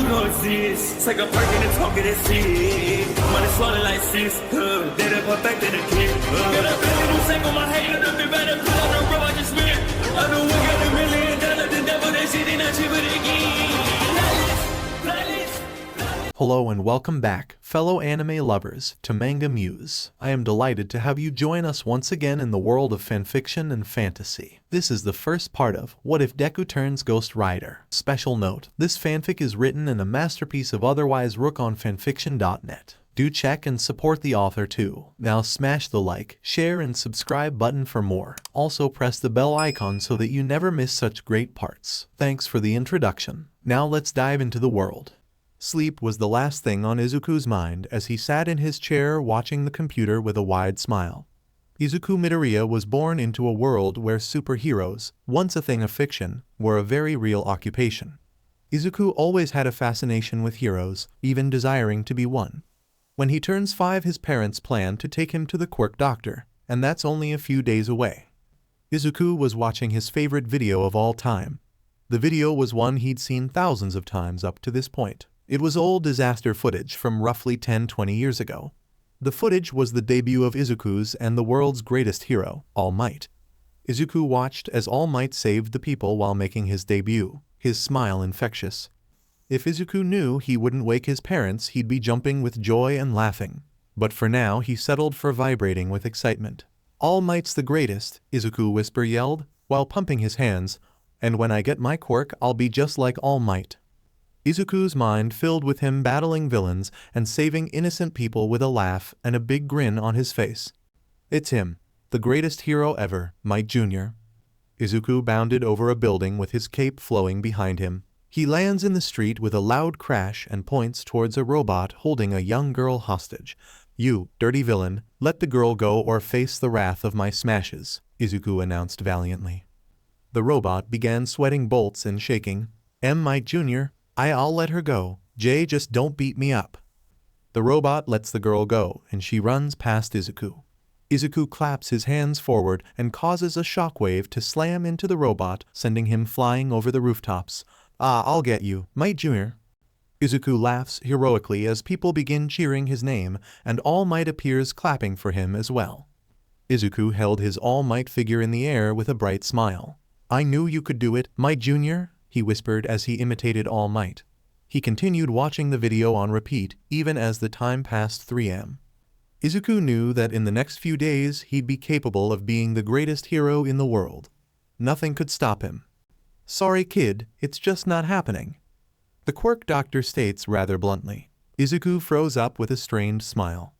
you don't exist. Take a perk and a talk of that shit. Money swallowed like sis. Did it perfect in the kid. Got a billion who sang on my head. Look at better put on the road I just spent. I know we got $1 million. The devil that shit ain't not cheaper again. Hello and welcome back, fellow anime lovers, to MangaMuse. I am delighted to have you join us once again in the world of fanfiction and fantasy. This is the first part of What If Deku Turns Ghostrider. Special note, this fanfic is written in a masterpiece of otherwise Rook on FANFICTIONnet. Do check and support the author too. Now smash the like, share and subscribe button for more. Also press the bell icon so that you never miss such great parts. Thanks for the introduction. Now let's dive into the world. Sleep was the last thing on Izuku's mind as he sat in his chair watching the computer with a wide smile. Izukumidoriya was born into a world where superheroes, once a thing of fiction, were a very real occupation. Izuku always had a fascination with heroes, even desiring to be one. When he turns 5, his parents plan to take him to the quirk doctor, and that's only a few days away. Izuku was watching his favorite video of all time. The video was one he'd seen thousands of times up to this point. It was old disaster footage from roughly 10-20 years ago. The footage was the debut of Izuku's and the world's greatest hero, All Might. Izuku watched as All Might saved the people while making his debut, his smile infectious. If Izuku knew he wouldn't wake his parents, he'd be jumping with joy and laughing. But for now, he settled for vibrating with excitement. All Might's the greatest, Izuku whisper yelled, while pumping his hands, and when I get my quirk, I'll be just like All Might. Izuku's mind filled with him battling villains and saving innocent people with a laugh and a big grin on his face. It's him, the greatest hero ever, Might Jr. Izuku bounded over a building with his cape flowing behind him. He lands in the street with a loud crash and points towards a robot holding a young girl hostage. You, dirty villain, let the girl go or face the wrath of my smashes, Izuku announced valiantly. The robot began sweating bolts and shaking. Might Jr., I'll let her go. Jay, just don't beat me up. The robot lets the girl go, and she runs past Izuku. Izuku claps his hands forward and causes a shockwave to slam into the robot, sending him flying over the rooftops. I'll get you, Might Jr. Izuku laughs heroically as people begin cheering his name, and All Might appears clapping for him as well. Izuku held his All Might figure in the air with a bright smile. I knew you could do it, Might Jr., he whispered as he imitated All Might. He continued watching the video on repeat, even as the time passed 3 a.m. Izuku knew that in the next few days he'd be capable of being the greatest hero in the world. Nothing could stop him. Sorry kid, it's just not happening. The quirk doctor states rather bluntly. Izuku froze up with a strained smile.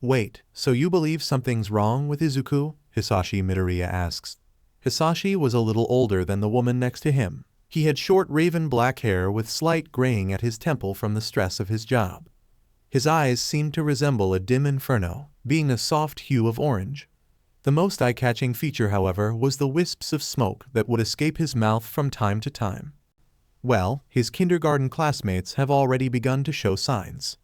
Wait, so you believe something's wrong with Izuku? Hisashi Midoriya asks. Hisashi was a little older than the woman next to him. He had short raven black hair with slight graying at his temple from the stress of his job. His eyes seemed to resemble a dim inferno, being a soft hue of orange. The most eye-catching feature, however, was the wisps of smoke that would escape his mouth from time to time. Well, his kindergarten classmates have already begun to show signs.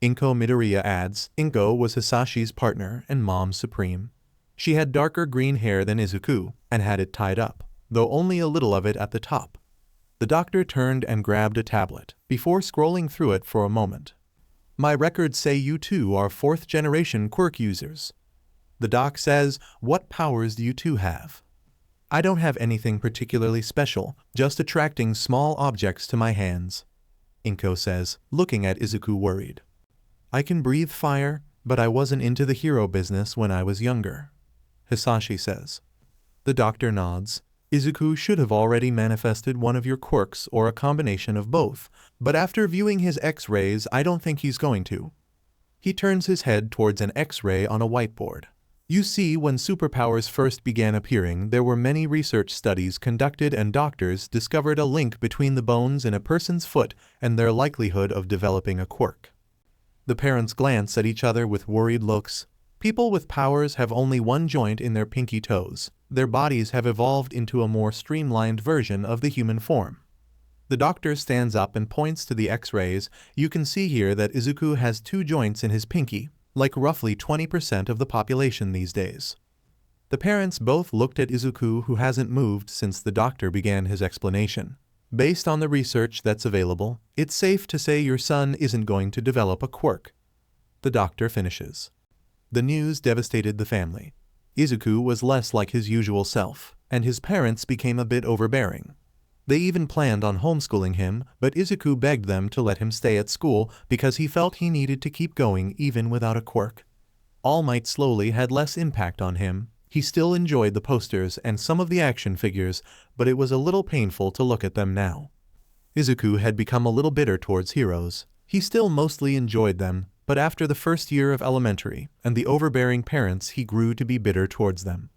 Inko Midoriya adds, Inko was Hisashi's partner and mom supreme. She had darker green hair than Izuku, and had it tied up, though only a little of it at the top. The doctor turned and grabbed a tablet, before scrolling through it for a moment. My records say you two are 4th-generation quirk users. The doc says, what powers do you two have? I don't have anything particularly special, just attracting small objects to my hands. Inko says, looking at Izuku worried. I can breathe fire, but I wasn't into the hero business when I was younger. Hisashi says. The doctor nods. Izuku should have already manifested one of your quirks or a combination of both, but after viewing his X-rays, I don't think he's going to. He turns his head towards an X-ray on a whiteboard. You see, when superpowers first began appearing, there were many research studies conducted and doctors discovered a link between the bones in a person's foot and their likelihood of developing a quirk. The parents glance at each other with worried looks. People with powers have only one joint in their pinky toes. Their bodies have evolved into a more streamlined version of the human form. The doctor stands up and points to the X-rays. You can see here that Izuku has 2 joints in his pinky, like roughly 20% of the population these days. The parents both looked at Izuku, who hasn't moved since the doctor began his explanation. Based on the research that's available, it's safe to say your son isn't going to develop a quirk. The doctor finishes. The news devastated the family. Izuku was less like his usual self, and his parents became a bit overbearing. They even planned on homeschooling him, but Izuku begged them to let him stay at school because he felt he needed to keep going even without a quirk. All Might slowly had less impact on him. He still enjoyed the posters and some of the action figures, but it was a little painful to look at them now. Izuku had become a little bitter towards heroes. He still mostly enjoyed them, but after the first year of elementary and the overbearing parents, he grew to be bitter towards them.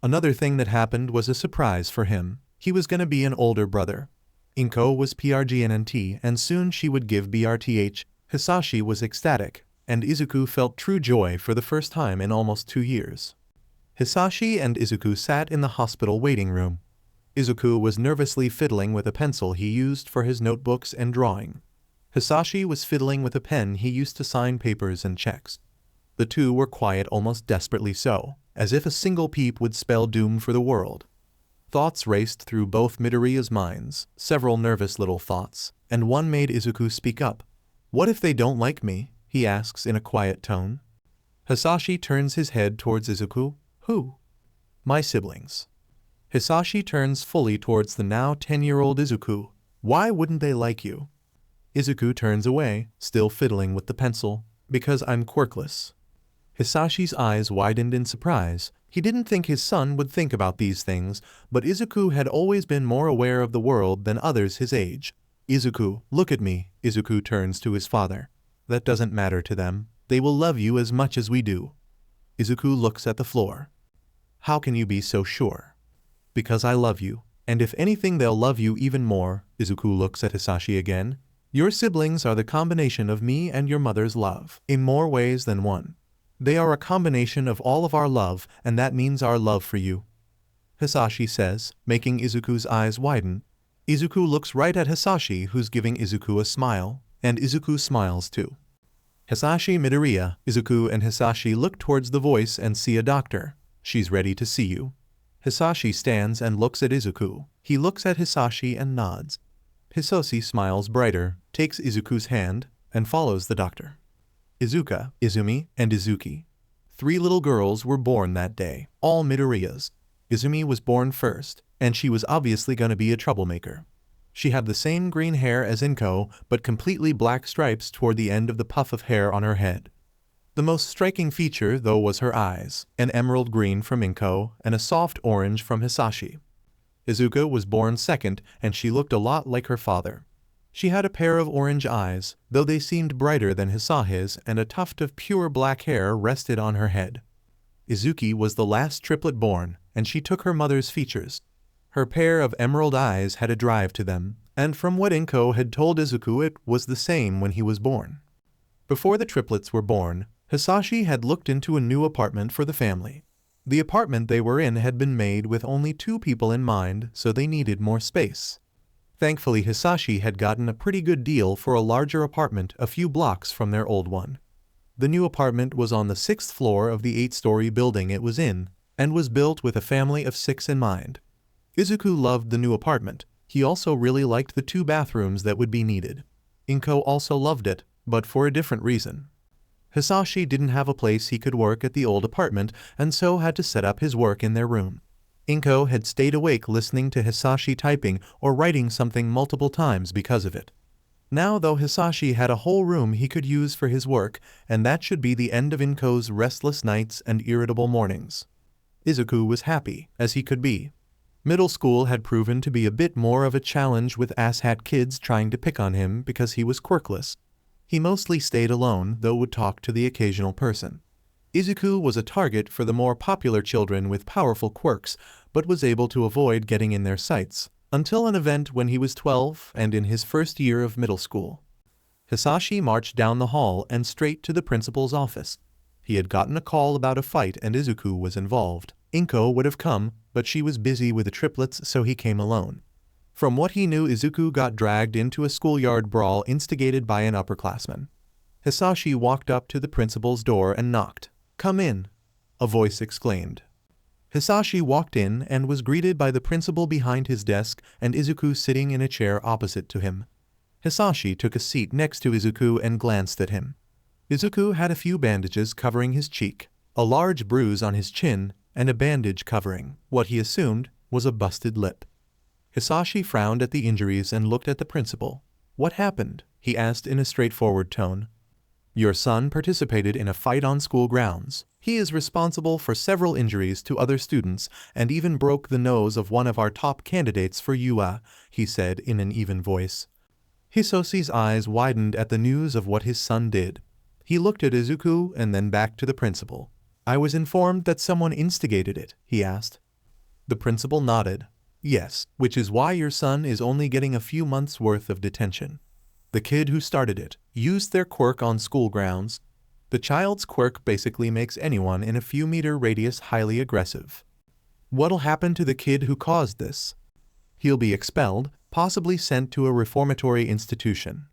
Another thing that happened was a surprise for him. He was gonna be an older brother. Inko was PRGNNT and soon she would give BRTH. Hisashi was ecstatic, and Izuku felt true joy for the first time in almost 2 years. Hisashi and Izuku sat in the hospital waiting room. Izuku was nervously fiddling with a pencil he used for his notebooks and drawing. Hisashi was fiddling with a pen he used to sign papers and checks. The two were quiet, almost desperately so, as if a single peep would spell doom for the world. Thoughts raced through both Midoriya's minds, several nervous little thoughts, and one made Izuku speak up. "What if they don't like me?" he asks in a quiet tone. Hisashi turns his head towards Izuku. "Who?" "My siblings." Hisashi turns fully towards the now 10-year-old Izuku. "Why wouldn't they like you?" Izuku turns away, still fiddling with the pencil. "Because I'm quirkless." Hisashi's eyes widened in surprise. He didn't think his son would think about these things, but Izuku had always been more aware of the world than others his age. "Izuku, look at me." Izuku turns to his father. "That doesn't matter to them. They will love you as much as we do." Izuku looks at the floor. "How can you be so sure?" "Because I love you, and if anything they'll love you even more." Izuku looks at Hisashi again. "Your siblings are the combination of me and your mother's love, in more ways than one. They are a combination of all of our love, and that means our love for you," Hisashi says, making Izuku's eyes widen. Izuku looks right at Hisashi, who's giving Izuku a smile, and Izuku smiles too. Hisashi Midoriya. Izuku and Hisashi look towards the voice and see a doctor. "She's ready to see you." Hisashi stands and looks at Izuku. He looks at Hisashi and nods. Hisashi smiles brighter, takes Izuku's hand, and follows the doctor. Izuka, Izumi, and Izuki. 3 little girls were born that day, all Midoriyas. Izumi was born first, and she was obviously gonna be a troublemaker. She had the same green hair as Inko, but completely black stripes toward the end of the puff of hair on her head. The most striking feature, though, was her eyes, an emerald green from Inko and a soft orange from Hisashi. Izuka was born second, and she looked a lot like her father. She had a pair of orange eyes, though they seemed brighter than Hisahi's, and a tuft of pure black hair rested on her head. Izuki was the last triplet born, and she took her mother's features. Her pair of emerald eyes had a drive to them, and from what Inko had told Izuku, it was the same when he was born. Before the triplets were born, Hisashi had looked into a new apartment for the family. The apartment they were in had been made with only 2 people in mind, so they needed more space. Thankfully, Hisashi had gotten a pretty good deal for a larger apartment a few blocks from their old one. The new apartment was on the 6th floor of the 8-story building it was in, and was built with a family of 6 in mind. Izuku loved the new apartment. He also really liked the 2 bathrooms that would be needed. Inko also loved it, but for a different reason. Hisashi didn't have a place he could work at the old apartment, and so had to set up his work in their room. Inko had stayed awake listening to Hisashi typing or writing something multiple times because of it. Now, though, Hisashi had a whole room he could use for his work, and that should be the end of Inko's restless nights and irritable mornings. Izuku was happy, as he could be. Middle school had proven to be a bit more of a challenge, with asshat kids trying to pick on him because he was quirkless. He mostly stayed alone, though would talk to the occasional person. Izuku was a target for the more popular children with powerful quirks, but was able to avoid getting in their sights, until an event when he was 12 and in his first year of middle school. Hisashi marched down the hall and straight to the principal's office. He had gotten a call about a fight and Izuku was involved. Inko would have come, but she was busy with the triplets, so he came alone. From what he knew, Izuku got dragged into a schoolyard brawl instigated by an upperclassman. Hisashi walked up to the principal's door and knocked. "Come in," a voice exclaimed. Hisashi walked in and was greeted by the principal behind his desk and Izuku sitting in a chair opposite to him. Hisashi took a seat next to Izuku and glanced at him. Izuku had a few bandages covering his cheek, a large bruise on his chin, and a bandage covering what he assumed was a busted lip. Hisashi frowned at the injuries and looked at the principal. "What happened?" he asked in a straightforward tone. "Your son participated in a fight on school grounds. He is responsible for several injuries to other students and even broke the nose of one of our top candidates for UA," he said in an even voice. Hisoshi's eyes widened at the news of what his son did. He looked at Izuku and then back to the principal. "I was informed that someone instigated it," he asked. The principal nodded. "Yes, which is why your son is only getting a few months' worth of detention. The kid who started it used their quirk on school grounds. The child's quirk basically makes anyone in a few meter radius highly aggressive. What'll happen to the kid who caused this? He'll be expelled, possibly sent to a reformatory institution."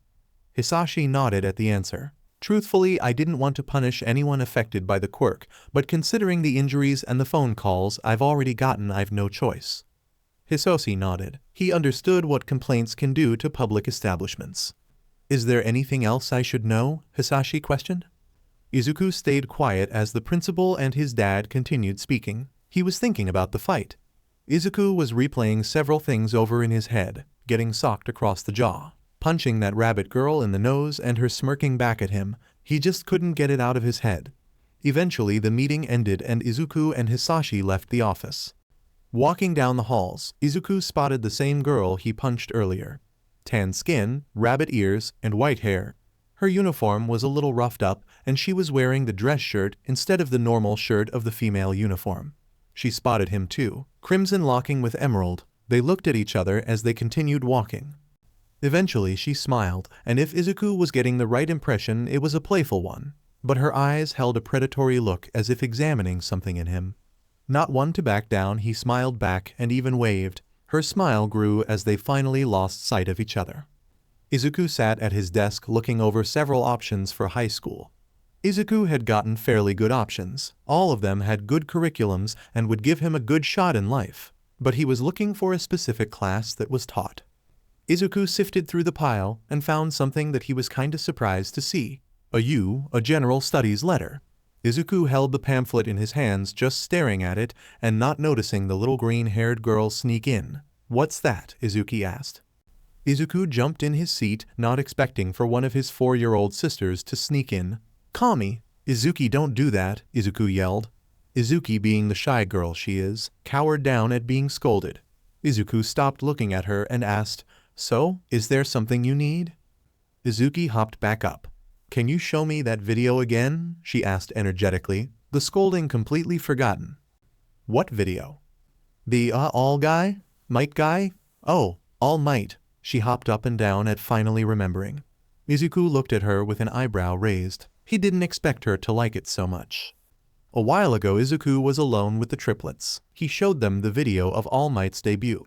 Hisashi nodded at the answer. "Truthfully, I didn't want to punish anyone affected by the quirk, but considering the injuries and the phone calls I've already gotten, I've no choice." Hisoshi nodded. He understood what complaints can do to public establishments. "Is there anything else I should know?" Hisashi questioned. Izuku stayed quiet as the principal and his dad continued speaking. He was thinking about the fight. Izuku was replaying several things over in his head, getting socked across the jaw, punching that rabbit girl in the nose and her smirking back at him. He just couldn't get it out of his head. Eventually the meeting ended and Izuku and Hisashi left the office. Walking down the halls, Izuku spotted the same girl he punched earlier. Tan skin, rabbit ears, and white hair. Her uniform was a little roughed up and she was wearing the dress shirt instead of the normal shirt of the female uniform. She spotted him too, crimson locking with emerald. They looked at each other as they continued walking. Eventually she smiled, and if Izuku was getting the right impression, it was a playful one. But her eyes held a predatory look as if examining something in him. Not one to back down, he smiled back and even waved. Her smile grew as they finally lost sight of each other. Izuku sat at his desk looking over several options for high school. Izuku had gotten fairly good options. All of them had good curriculums and would give him a good shot in life. But he was looking for a specific class that was taught. Izuku sifted through the pile and found something that he was kinda surprised to see. A general studies letter. Izuku held the pamphlet in his hands, just staring at it and not noticing the little green-haired girl sneak in. "What's that?" Izuku asked. Izuku jumped in his seat, not expecting for one of his 4-year-old sisters to sneak in. "Kami, Izuki, don't do that," Izuku yelled. Izuki, being the shy girl she is, cowered down at being scolded. Izuku stopped looking at her and asked, "So, is there something you need?" Izuki hopped back up. "Can you show me that video again?" she asked energetically, the scolding completely forgotten. "What video?" "The allmight guy? Oh, allmight." She hopped up and down at finally remembering. Izuku looked at her with an eyebrow raised. He didn't expect her to like it so much. A while ago Izuku was alone with the triplets. He showed them the video of All Might's debut.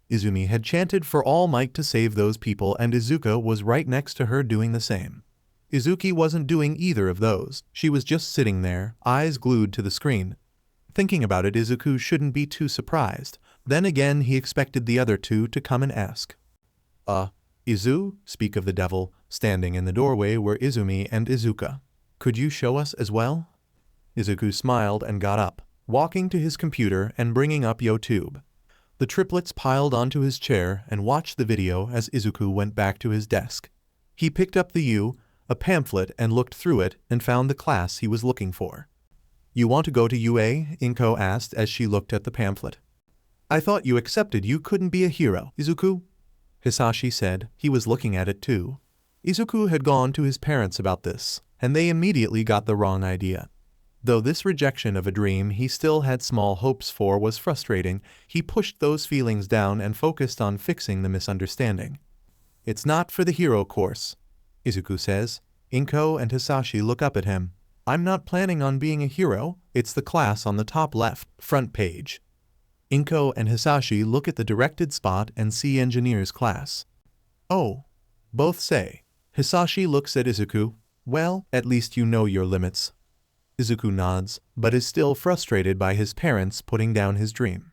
Izumi had chanted for All Might to save those people and Izuku was right next to her doing the same. Izuki wasn't doing either of those. She was just sitting there, eyes glued to the screen. Thinking about it, Izuku shouldn't be too surprised. Then again, he expected the other two to come and ask. Izu, speak of the devil, standing in the doorway were Izumi and Izuka. "Could you show us as well?" Izuku smiled and got up, walking to his computer and bringing up YouTube. The triplets piled onto his chair and watched the video as Izuku went back to his desk. He picked up a pamphlet and looked through it and found the class he was looking for. "You want to go to UA?" Inko asked as she looked at the pamphlet. "I thought you accepted you couldn't be a hero, Izuku," Hisashi said. He was looking at it too. Izuku had gone to his parents about this, and they immediately got the wrong idea. Though this rejection of a dream he still had small hopes for was frustrating, he pushed those feelings down and focused on fixing the misunderstanding. "It's not for the hero course," Izuku says. Inko and Hisashi look up at him. "I'm not planning on being a hero, it's the class on the top left, front page." Inko and Hisashi look at the directed spot and see engineers class. "Oh," both say. Hisashi looks at Izuku. "Well, at least you know your limits." Izuku nods, but is still frustrated by his parents putting down his dream.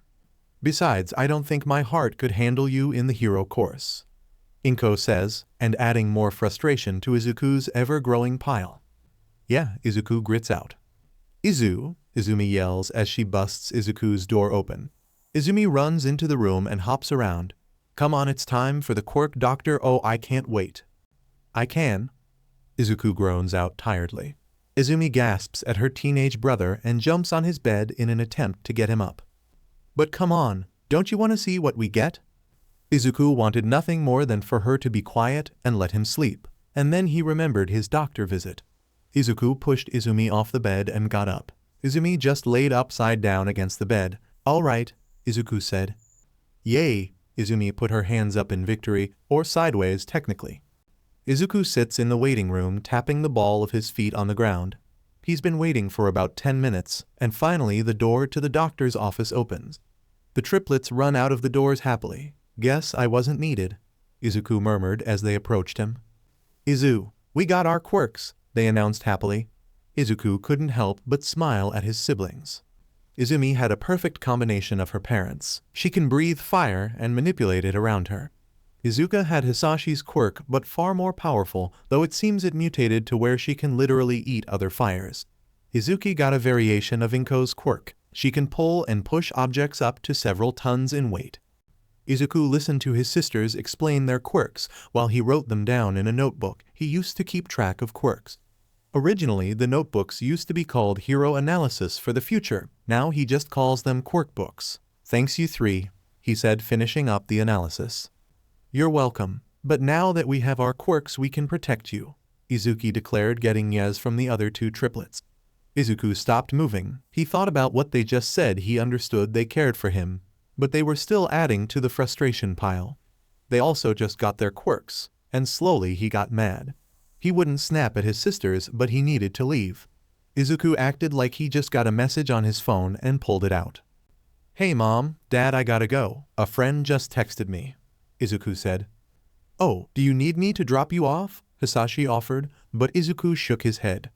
Besides, I don't think my heart could handle you in the hero course, Inko says, and adding more frustration to Izuku's ever-growing pile. Yeah, Izuku grits out. Izumi yells as she busts Izuku's door open. Izumi runs into the room and hops around. Come on, it's time for the quirk doctor. Oh, I can't wait. I can. Izuku groans out tiredly. Izumi gasps at her teenage brother and jumps on his bed in an attempt to get him up. But come on, don't you want to see what we get? Izuku wanted nothing more than for her to be quiet and let him sleep, and then he remembered his doctor visit. Izuku pushed Izumi off the bed and got up. Izumi just laid upside down against the bed. All right, Izuku said. Yay, Izumi put her hands up in victory, or sideways technically. Izuku sits in the waiting room tapping the ball of his feet on the ground. He's been waiting for about 10 minutes, and finally the door to the doctor's office opens. The triplets run out of the doors happily. Guess I wasn't needed, Izuku murmured as they approached him. Izu, we got our quirks, they announced happily. Izuku couldn't help but smile at his siblings. Izumi had a perfect combination of her parents. She can breathe fire and manipulate it around her. Izuka had Hisashi's quirk, but far more powerful, though it seems it mutated to where she can literally eat other fires. Izuki got a variation of Inko's quirk. She can pull and push objects up to several tons in weight. Izuku listened to his sisters explain their quirks while he wrote them down in a notebook. He used to keep track of quirks. Originally, the notebooks used to be called Hero Analysis for the future. Now he just calls them quirk books. Thanks you three, he said, finishing up the analysis. You're welcome, but now that we have our quirks we can protect you, Izuki declared, getting yes from the other two triplets. Izuku stopped moving. He thought about what they just said. He understood they cared for him, but they were still adding to the frustration pile. They also just got their quirks, and slowly he got mad. He wouldn't snap at his sisters, but he needed to leave. Izuku acted like he just got a message on his phone and pulled it out. Hey mom, dad, I gotta go. A friend just texted me, Izuku said. Oh, do you need me to drop you off? Hisashi offered, but Izuku shook his head.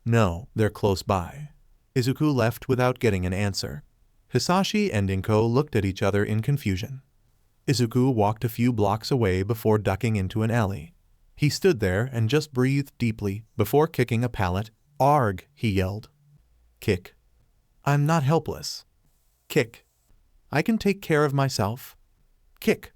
No, they're close by. Izuku left without getting an answer. Hisashi and Inko looked at each other in confusion. Izuku walked a few blocks away before ducking into an alley. He stood there and just breathed deeply before kicking a pallet. Arg, he yelled. Kick. I'm not helpless. Kick. I can take care of myself. Kick.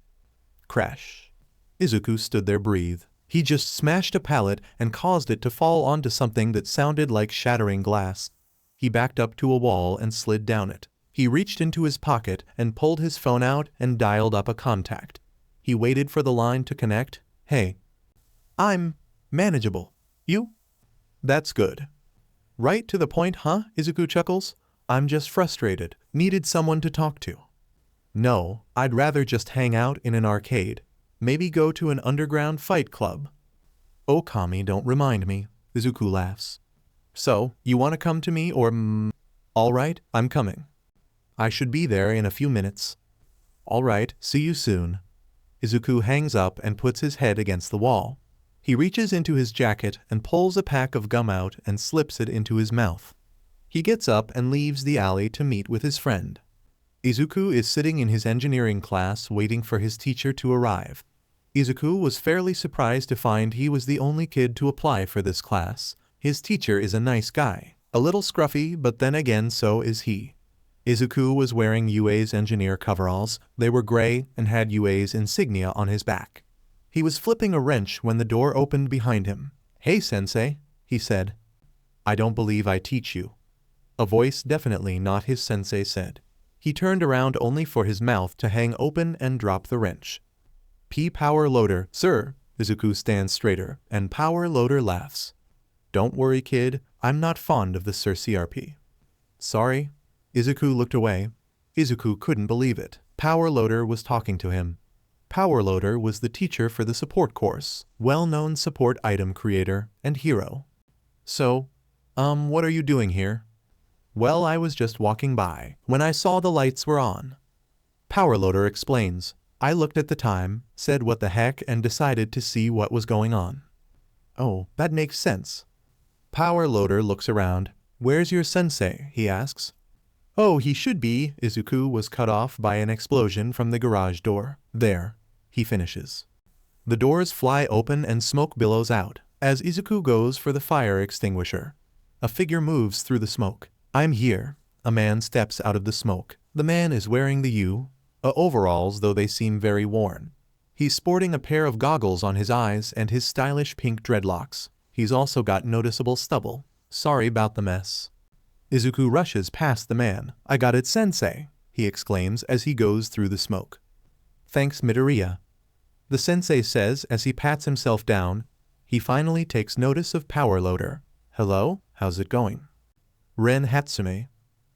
Crash. Izuku stood there, breathe. He just smashed a pallet and caused it to fall onto something that sounded like shattering glass. He backed up to a wall and slid down it. He reached into his pocket and pulled his phone out and dialed up a contact. He waited for the line to connect. Hey. I'm manageable. You? That's good. Right to the point, huh? Izuku chuckles. I'm just frustrated. Needed someone to talk to. No, I'd rather just hang out in an arcade. Maybe go to an underground fight club. Oh, Kami, don't remind me. Izuku laughs. So, you want to come to me or All right, I'm coming. I should be there in a few minutes. All right, see you soon. Izuku hangs up and puts his head against the wall. He reaches into his jacket and pulls a pack of gum out and slips it into his mouth. He gets up and leaves the alley to meet with his friend. Izuku is sitting in his engineering class waiting for his teacher to arrive. Izuku was fairly surprised to find he was the only kid to apply for this class. His teacher is a nice guy. A little scruffy, but then again so is he. Izuku was wearing UA's engineer coveralls. They were gray and had UA's insignia on his back. He was flipping a wrench when the door opened behind him. Hey sensei, he said. I don't believe I teach you. A voice definitely not his sensei said. He turned around only for his mouth to hang open and drop the wrench. Power loader, sir. Izuku stands straighter, and power loader laughs. Don't worry, kid, I'm not fond of the Sir CRP. Sorry. Izuku looked away. Izuku couldn't believe it. Power loader was talking to him. Power loader was the teacher for the support course, well-known support item creator and hero. So, what are you doing here? Well, I was just walking by when I saw the lights were on. Power loader explains. I looked at the time, said what the heck, and decided to see what was going on. Oh, that makes sense. Power loader looks around. "Where's your sensei?" he asks. "Oh, he should be." Izuku was cut off by an explosion from the garage door. "There," he finishes. The doors fly open and smoke billows out. As Izuku goes for the fire extinguisher, a figure moves through the smoke. "I'm here." A man steps out of the smoke. The man is wearing the overalls, though they seem very worn. He's sporting a pair of goggles on his eyes and his stylish pink dreadlocks. He's also got noticeable stubble. "Sorry about the mess." Izuku rushes past the man. "I got it, sensei," he exclaims as he goes through the smoke. "Thanks, Midoriya," the sensei says as he pats himself down. He finally takes notice of Power Loader. "Hello, how's it going?" "Ren Hatsume,"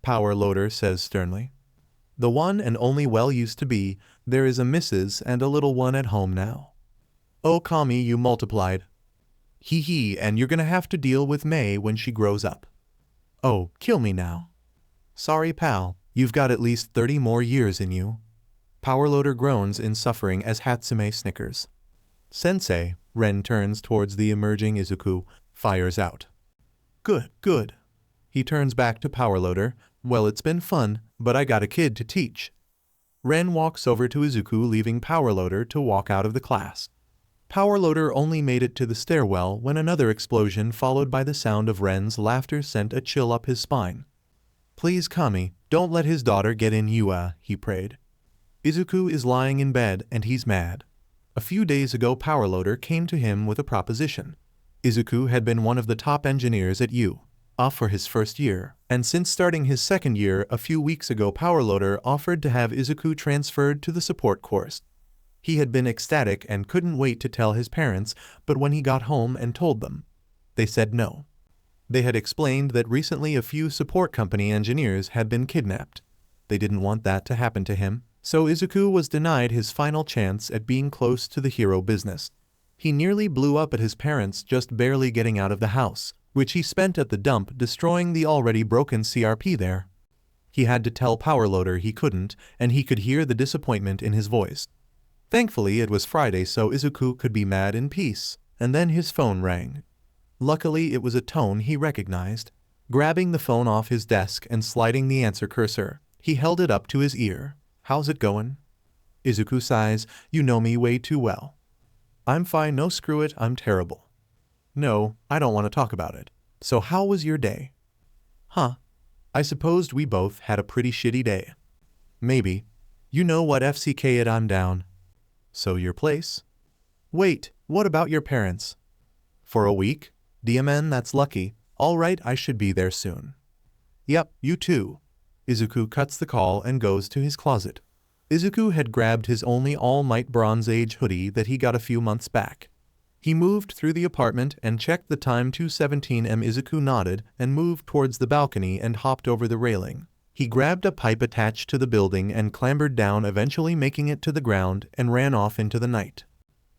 Power Loader says sternly. "The one and only well used to be. There is a Mrs. and a little one at home now." "Oh, Kami, you multiplied." "Hee hee, and you're gonna have to deal with May when she grows up." "Oh, kill me now." "Sorry, pal, you've got at least 30 more years in you." Power Loader groans in suffering as Hatsume snickers. "Sensei," Ren turns towards the emerging Izuku, fires out. "Good, good." He turns back to Power Loader. "Well, it's been fun, but I got a kid to teach." Ren walks over to Izuku, leaving Power Loader to walk out of the class. Power Loader only made it to the stairwell when another explosion followed by the sound of Ren's laughter sent a chill up his spine. "Please, Kami, don't let his daughter get in you," he prayed. Izuku is lying in bed and he's mad. A few days ago Power Loader came to him with a proposition. Izuku had been one of the top engineers at for his first year, and since starting his second year a few weeks ago Power Loader offered to have Izuku transferred to the support course. He had been ecstatic and couldn't wait to tell his parents, but when he got home and told them, they said no. They had explained that recently a few support company engineers had been kidnapped. They didn't want that to happen to him, so Izuku was denied his final chance at being close to the hero business. He nearly blew up at his parents just barely getting out of the house, which he spent at the dump destroying the already broken CRP there. He had to tell Power Loader he couldn't, and he could hear the disappointment in his voice. Thankfully it was Friday so Izuku could be mad in peace, and then his phone rang. Luckily it was a tone he recognized. Grabbing the phone off his desk and sliding the answer cursor, he held it up to his ear. "How's it going?" Izuku sighs. "You know me way too well." "I'm fine, no screw it, I'm terrible." "No, I don't want to talk about it. So how was your day?" "Huh. I supposed we both had a pretty shitty day." "Maybe. You know what FCK it, I'm down." "So your place?" "Wait, what about your parents?" "For a week? DMN, that's lucky. All right, I should be there soon." "Yep, you too." Izuku cuts the call and goes to his closet. Izuku had grabbed his only all-might Bronze Age hoodie that he got a few months back. He moved through the apartment and checked the time, 2:17 am. Izuku nodded and moved towards the balcony and hopped over the railing. He grabbed a pipe attached to the building and clambered down, eventually making it to the ground, and ran off into the night.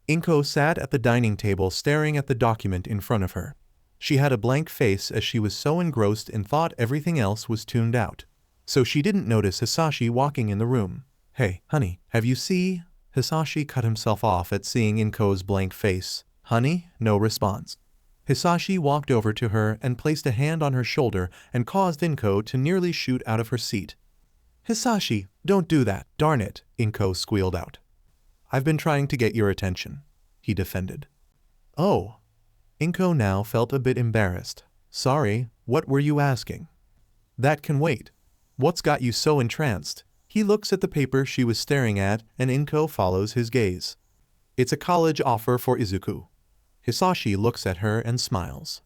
Inko sat at the dining table staring at the document in front of her. She had a blank face as she was so engrossed in thought everything else was tuned out. So she didn't notice Hisashi walking in the room. "Hey, honey, have you seen?" Hisashi cut himself off at seeing Inko's blank face. "Honey?" No response. Hisashi walked over to her and placed a hand on her shoulder and caused Inko to nearly shoot out of her seat. "Hisashi, don't do that, darn it," Inko squealed out. "I've been trying to get your attention," he defended. "Oh." Inko now felt a bit embarrassed. "Sorry, what were you asking?" "That can wait. What's got you so entranced?" He looks at the paper she was staring at, and Inko follows his gaze. "It's a college offer for Izuku." Hisashi looks at her and smiles.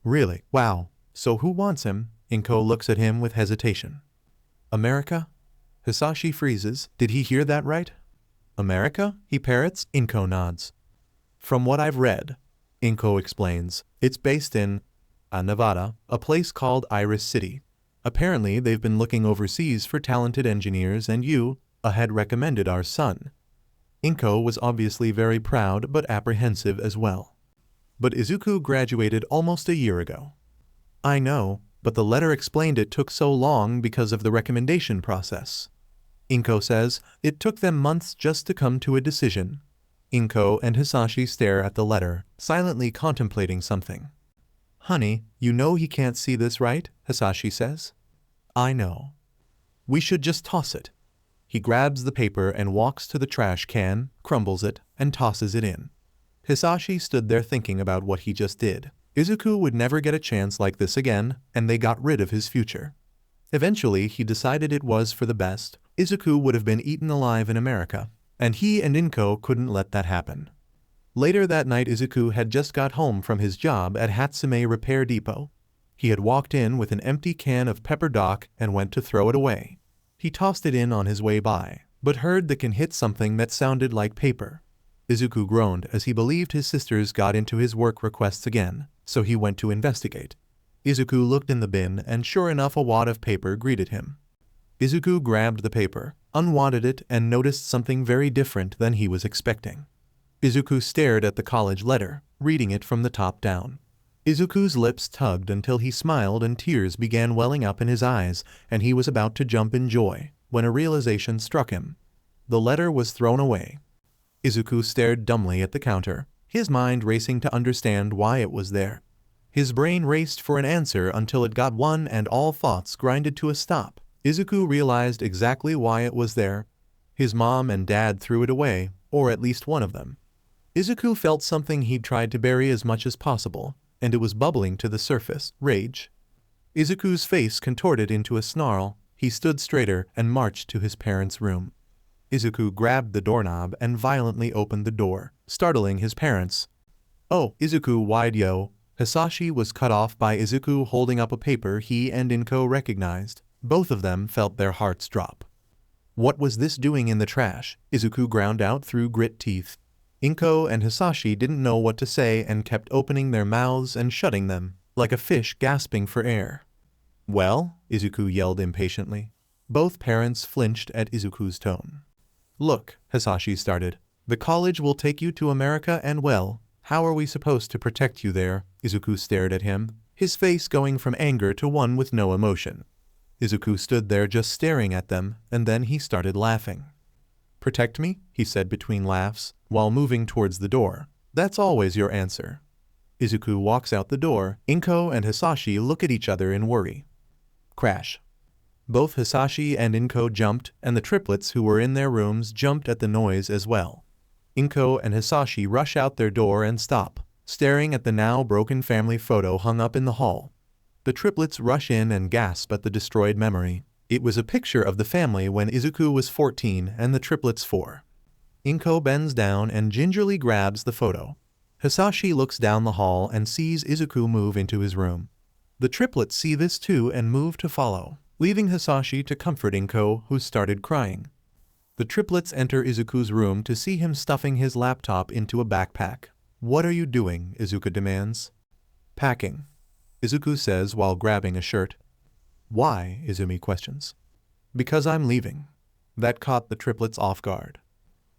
"Really? Wow. So who wants him?" Inko looks at him with hesitation. "America?" Hisashi freezes. Did he hear that right? "America?" he parrots. Inko nods. "From what I've read," Inko explains, "it's based in Nevada, a place called Iris City. Apparently they've been looking overseas for talented engineers and you had recommended our son." Inko was obviously very proud but apprehensive as well. "But Izuku graduated almost a year ago." "I know, but the letter explained it took so long because of the recommendation process." Inko says, "It took them months just to come to a decision." Inko and Hisashi stare at the letter, silently contemplating something. Honey, you know he can't see this, right? Hisashi says. I know. We should just toss it. He grabs the paper and walks to the trash can, crumbles it, and tosses it in. Hisashi stood there thinking about what he just did. Izuku would never get a chance like this again, and they got rid of his future. Eventually, he decided it was for the best. Izuku would have been eaten alive in America, and he and Inko couldn't let that happen. Later that night, Izuku had just got home from his job at Hatsume Repair Depot. He had walked in with an empty can of pepper dock and went to throw it away. He tossed it in on his way by, but heard the can hit something that sounded like paper. Izuku groaned as he believed his sisters got into his work requests again, so he went to investigate. Izuku looked in the bin and sure enough a wad of paper greeted him. Izuku grabbed the paper, unwadded it, and noticed something very different than he was expecting. Izuku stared at the college letter, reading it from the top down. Izuku's lips tugged until he smiled and tears began welling up in his eyes, and he was about to jump in joy, when a realization struck him. The letter was thrown away. Izuku stared dumbly at the counter, his mind racing to understand why it was there. His brain raced for an answer until it got one and all thoughts grinded to a stop. Izuku realized exactly why it was there. His mom and dad threw it away, or at least one of them. Izuku felt something he'd tried to bury as much as possible, and it was bubbling to the surface, rage. Izuku's face contorted into a snarl. He stood straighter and marched to his parents' room. Izuku grabbed the doorknob and violently opened the door, startling his parents. Oh, Izuku wide yo. Hisashi was cut off by Izuku holding up a paper he and Inko recognized. Both of them felt their hearts drop. What was this doing in the trash? Izuku ground out through grit teeth. Inko and Hisashi didn't know what to say and kept opening their mouths and shutting them, like a fish gasping for air. Well? Izuku yelled impatiently. Both parents flinched at Izuku's tone. Look, Hisashi started. The college will take you to America and well, how are we supposed to protect you there? Izuku stared at him, his face going from anger to one with no emotion. Izuku stood there just staring at them, and then he started laughing. Protect me? He said between laughs, while moving towards the door. That's always your answer. Izuku walks out the door. Inko and Hisashi look at each other in worry. Crash. Both Hisashi and Inko jumped, and the triplets who were in their rooms jumped at the noise as well. Inko and Hisashi rush out their door and stop, staring at the now broken family photo hung up in the hall. The triplets rush in and gasp at the destroyed memory. It was a picture of the family when Izuku was 14 and the triplets 4. Inko bends down and gingerly grabs the photo. Hisashi looks down the hall and sees Izuku move into his room. The triplets see this too and move to follow, leaving Hisashi to comfort Inko, who started crying. The triplets enter Izuku's room to see him stuffing his laptop into a backpack. What are you doing? Izuku demands. Packing, Izuku says while grabbing a shirt. Why? Izumi questions. Because I'm leaving. That caught the triplets off guard.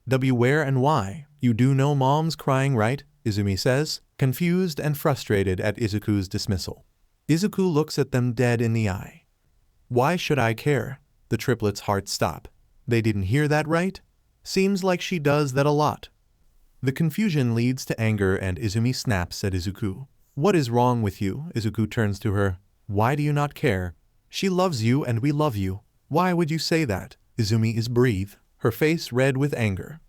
Where and why? You do know mom's crying, right? Izumi says, confused and frustrated at Izuku's dismissal. Izuku looks at them dead in the eye. Why should I care? The triplets' hearts stop. They didn't hear that right? Seems like she does that a lot. The confusion leads to anger and Izumi snaps at Izuku. What is wrong with you? Izuku turns to her. Why do you not care? She loves you and we love you. Why would you say that? Izumi is breathe, her face red with anger.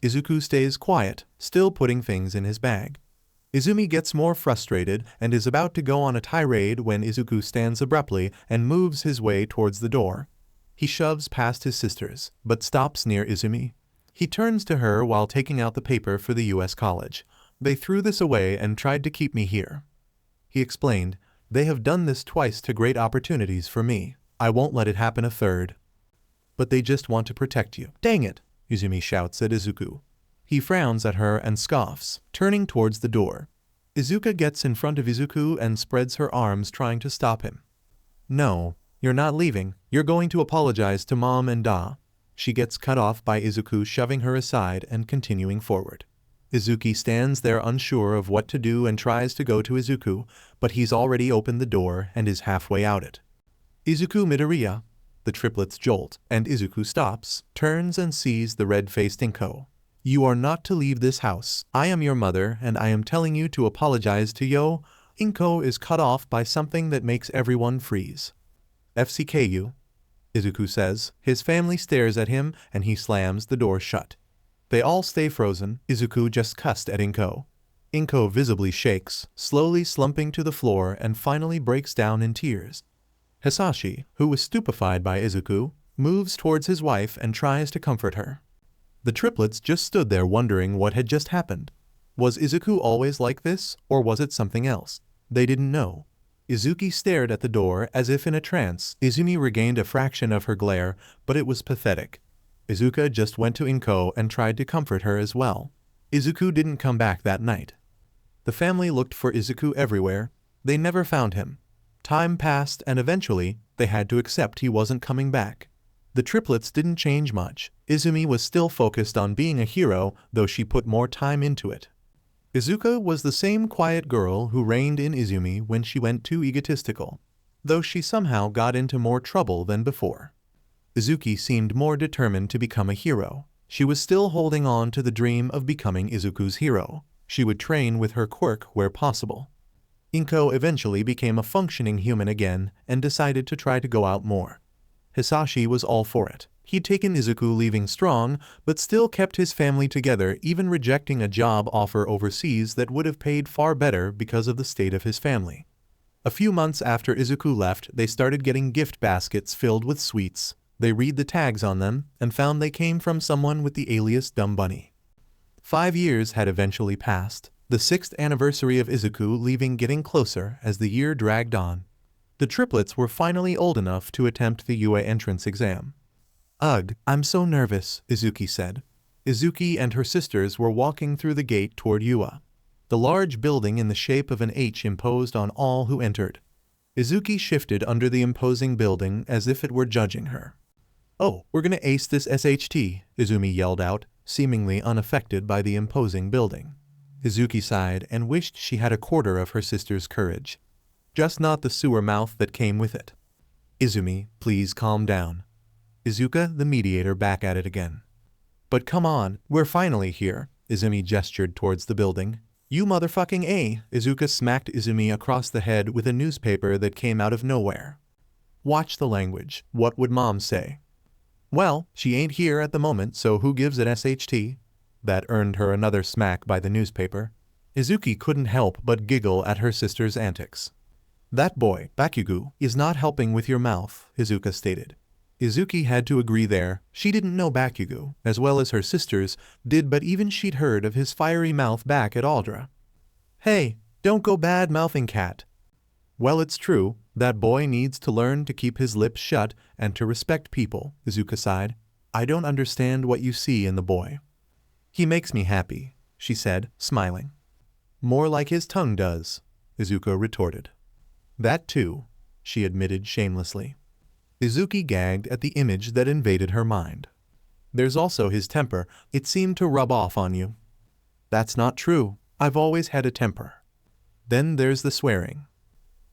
Izuku stays quiet, still putting things in his bag. Izumi gets more frustrated and is about to go on a tirade when Izuku stands abruptly and moves his way towards the door. He shoves past his sisters, but stops near Izumi. He turns to her while taking out the paper for the U.S. college. They threw this away and tried to keep me here. He explained, they have done this twice to great opportunities for me. I won't let it happen a third. But they just want to protect you. Dang it, Izumi shouts at Izuku. He frowns at her and scoffs, turning towards the door. Izuka gets in front of Izuku and spreads her arms trying to stop him. No, you're not leaving. You're going to apologize to mom and da. She gets cut off by Izuku shoving her aside and continuing forward. Izuki stands there unsure of what to do and tries to go to Izuku, but he's already opened the door and is halfway out it. Izukumidoriya. The triplets jolt, and Izuku stops, turns and sees the red-faced Inko. You are not to leave this house. I am your mother and I am telling you to apologize to Yo. Inko is cut off by something that makes everyone freeze. FCKU, Izuku says. His family stares at him and he slams the door shut. They all stay frozen. Izuku just cussed at Inko. Inko visibly shakes, slowly slumping to the floor and finally breaks down in tears. Hisashi, who was stupefied by Izuku, moves towards his wife and tries to comfort her. The triplets just stood there wondering what had just happened. Was Izuku always like this, or was it something else? They didn't know. Izuki stared at the door as if in a trance. Izumi regained a fraction of her glare, but it was pathetic. Izuka just went to Inko and tried to comfort her as well. Izuku didn't come back that night. The family looked for Izuku everywhere. They never found him. Time passed and eventually, they had to accept he wasn't coming back. The triplets didn't change much. Izumi was still focused on being a hero, though she put more time into it. Izuka was the same quiet girl who reigned in Izumi when she went too egotistical, though she somehow got into more trouble than before. Izuki seemed more determined to become a hero. She was still holding on to the dream of becoming Izuku's hero. She would train with her quirk where possible. Inko eventually became a functioning human again and decided to try to go out more. Hisashi was all for it. He'd taken Izuku leaving strong, but still kept his family together, even rejecting a job offer overseas that would have paid far better because of the state of his family. A few months after Izuku left, they started getting gift baskets filled with sweets. They read the tags on them and found they came from someone with the alias Dumb Bunny. 5 years had eventually passed, the 6th anniversary of Izuku leaving getting closer as the year dragged on. The triplets were finally old enough to attempt the UA entrance exam. "Ugh, I'm so nervous," Izuki said. Izuki and her sisters were walking through the gate toward UA. The large building in the shape of an H imposed on all who entered. Izuki shifted under the imposing building as if it were judging her. "Oh, we're gonna ace this SHT," Izumi yelled out, seemingly unaffected by the imposing building. Izuki sighed and wished she had a quarter of her sister's courage. Just not the sewer mouth that came with it. "Izumi, please calm down." Izuka, the mediator, back at it again. "But come on, we're finally here." Izumi gestured towards the building. "You motherfucking A!" Izuka smacked Izumi across the head with a newspaper that came out of nowhere. "Watch the language. What would mom say?" "Well, she ain't here at the moment, so who gives it SHT?" That earned her another smack by the newspaper. Izuki couldn't help but giggle at her sister's antics. "That boy, bakugou, is not helping with your mouth," Izuka stated. Izuki had to agree there. She didn't know bakugou, as well as her sisters did, but even she'd heard of his fiery mouth back at Aldra. "Hey, don't go bad-mouthing cat." "Well, it's true. That boy needs to learn to keep his lips shut and to respect people," Izuka sighed. "I don't understand what you see in the boy." "He makes me happy," she said, smiling. "More like his tongue does," Izuka retorted. "That too," she admitted shamelessly. Izuki gagged at the image that invaded her mind. "There's also his temper. It seemed to rub off on you." "That's not true. I've always had a temper." "Then there's the swearing."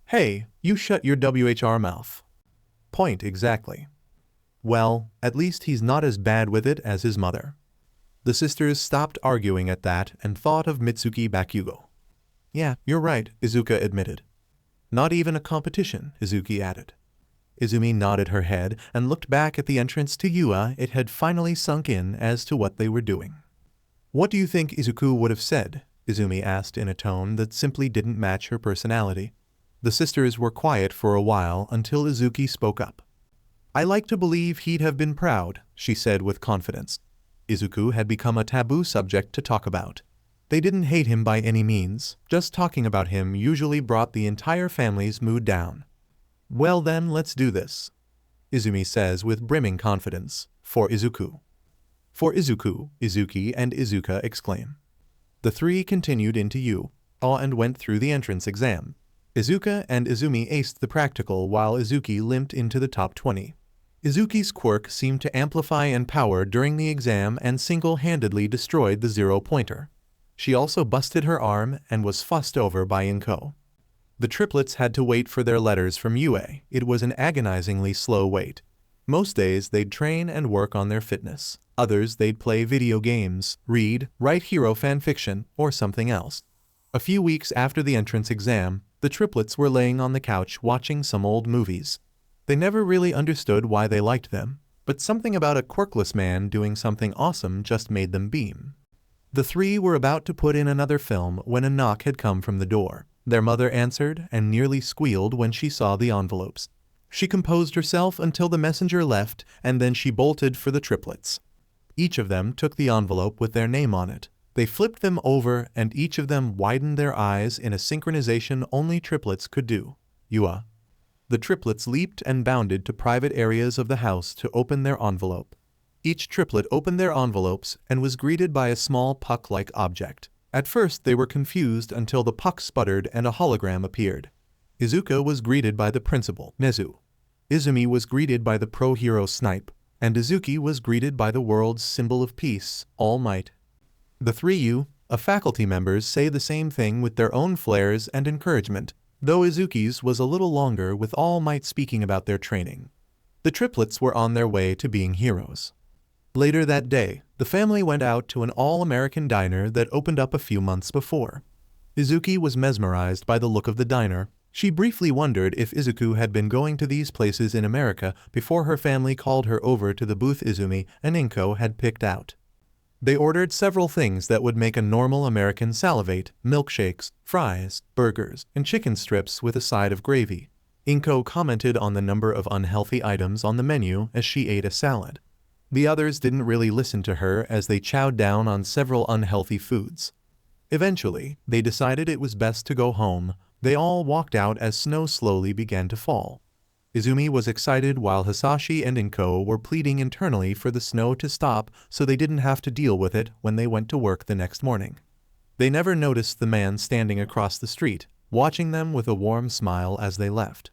"Hey, you shut your WHR mouth." "Point exactly." "Well, at least he's not as bad with it as his mother." The sisters stopped arguing at that and thought of Mitsuki Bakugou. "Yeah, you're right," Izuka admitted. "Not even a competition," Izuki added. Izumi nodded her head and looked back at the entrance to UA. It had finally sunk in as to what they were doing. "What do you think Izuku would have said?" Izumi asked in a tone that simply didn't match her personality. The sisters were quiet for a while until Izuki spoke up. "I like to believe he'd have been proud," she said with confidence. Izuku had become a taboo subject to talk about. They didn't hate him by any means, just talking about him usually brought the entire family's mood down. "Well then, let's do this," Izumi says with brimming confidence. "For Izuku." "For Izuku," Izuki and Izuka exclaim. The three continued into UA and went through the entrance exam. Izuka and Izumi aced the practical while Izuki limped into the top 20. Izuki's quirk seemed to amplify and power during the exam and single-handedly destroyed the 0-pointer. She also busted her arm and was fussed over by Inko. The triplets had to wait for their letters from UA. It was an agonizingly slow wait. Most days they'd train and work on their fitness. Others they'd play video games, read, write hero fanfiction, or something else. A few weeks after the entrance exam, The triplets were laying on the couch watching some old movies. They never really understood why they liked them, but something about a quirkless man doing something awesome just made them beam. The three were about to put in another film when a knock had come from the door. Their mother answered and nearly squealed when she saw the envelopes. She composed herself until the messenger left, and then she bolted for the triplets. Each of them took the envelope with their name on it. They flipped them over, and each of them widened their eyes in a synchronization only triplets could do. Yua. The triplets leaped and bounded to private areas of the house to open their envelope. Each triplet opened their envelopes and was greeted by a small puck-like object. At first they were confused until the puck sputtered and a hologram appeared. Izuku was greeted by the principal, Nezu. Izumi was greeted by the pro-hero Snipe, and Izuki was greeted by the world's symbol of peace, All-Might. The three faculty members say the same thing with their own flares and encouragement, though Izuki's was a little longer with All-Might speaking about their training. The triplets were on their way to being heroes. Later that day, the family went out to an all-American diner that opened up a few months before. Izuki was mesmerized by the look of the diner. She briefly wondered if Izuku had been going to these places in America before her family called her over to the booth Izumi and Inko had picked out. They ordered several things that would make a normal American salivate: milkshakes, fries, burgers, and chicken strips with a side of gravy. Inko commented on the number of unhealthy items on the menu as she ate a salad. The others didn't really listen to her as they chowed down on several unhealthy foods. Eventually, they decided it was best to go home. They all walked out as snow slowly began to fall. Izumi was excited while Hisashi and Inko were pleading internally for the snow to stop so they didn't have to deal with it when they went to work the next morning. They never noticed the man standing across the street, watching them with a warm smile as they left.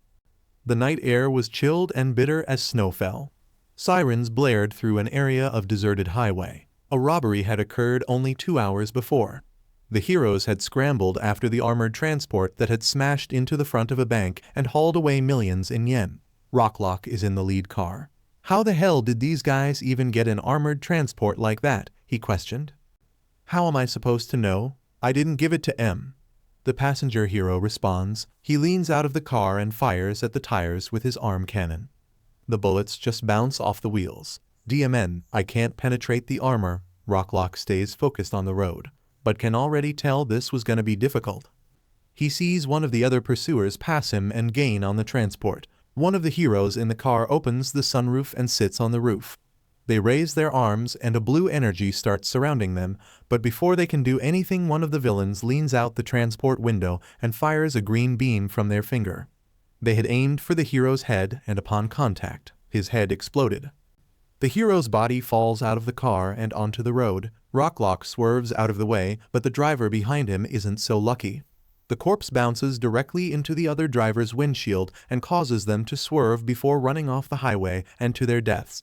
The night air was chilled and bitter as snow fell. Sirens blared through an area of deserted highway. A robbery had occurred only 2 hours before. The heroes had scrambled after the armored transport that had smashed into the front of a bank and hauled away millions in yen. Rocklock is in the lead car. How the hell did these guys even get an armored transport like that? He questioned. How am I supposed to know? I didn't give it to M. The passenger hero responds. He leans out of the car and fires at the tires with his arm cannon. The bullets just bounce off the wheels. DMN, I can't penetrate the armor. Rocklock stays focused on the road, but can already tell this was going to be difficult. He sees one of the other pursuers pass him and gain on the transport. One of the heroes in the car opens the sunroof and sits on the roof. They raise their arms and a blue energy starts surrounding them, but before they can do anything, one of the villains leans out the transport window and fires a green beam from their finger. They had aimed for the hero's head, and upon contact, his head exploded. The hero's body falls out of the car and onto the road. Rocklock swerves out of the way, but the driver behind him isn't so lucky. The corpse bounces directly into the other driver's windshield and causes them to swerve before running off the highway and to their deaths.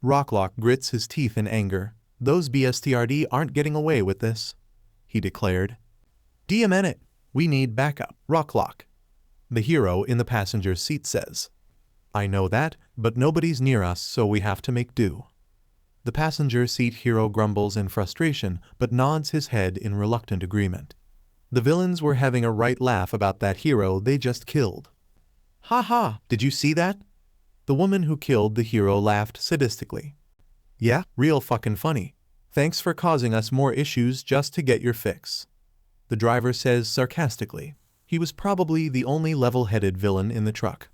Rocklock grits his teeth in anger. Those BSTRD aren't getting away with this, he declared. DMN it, we need backup. Rocklock, the hero in the passenger seat, says. I know that, but nobody's near us, so we have to make do. The passenger seat hero grumbles in frustration, but nods his head in reluctant agreement. The villains were having a right laugh about that hero they just killed. Ha ha, did you see that? The woman who killed the hero laughed sadistically. Yeah, real fucking funny. Thanks for causing us more issues just to get your fix. The driver says sarcastically. He was probably the only level-headed villain in the truck.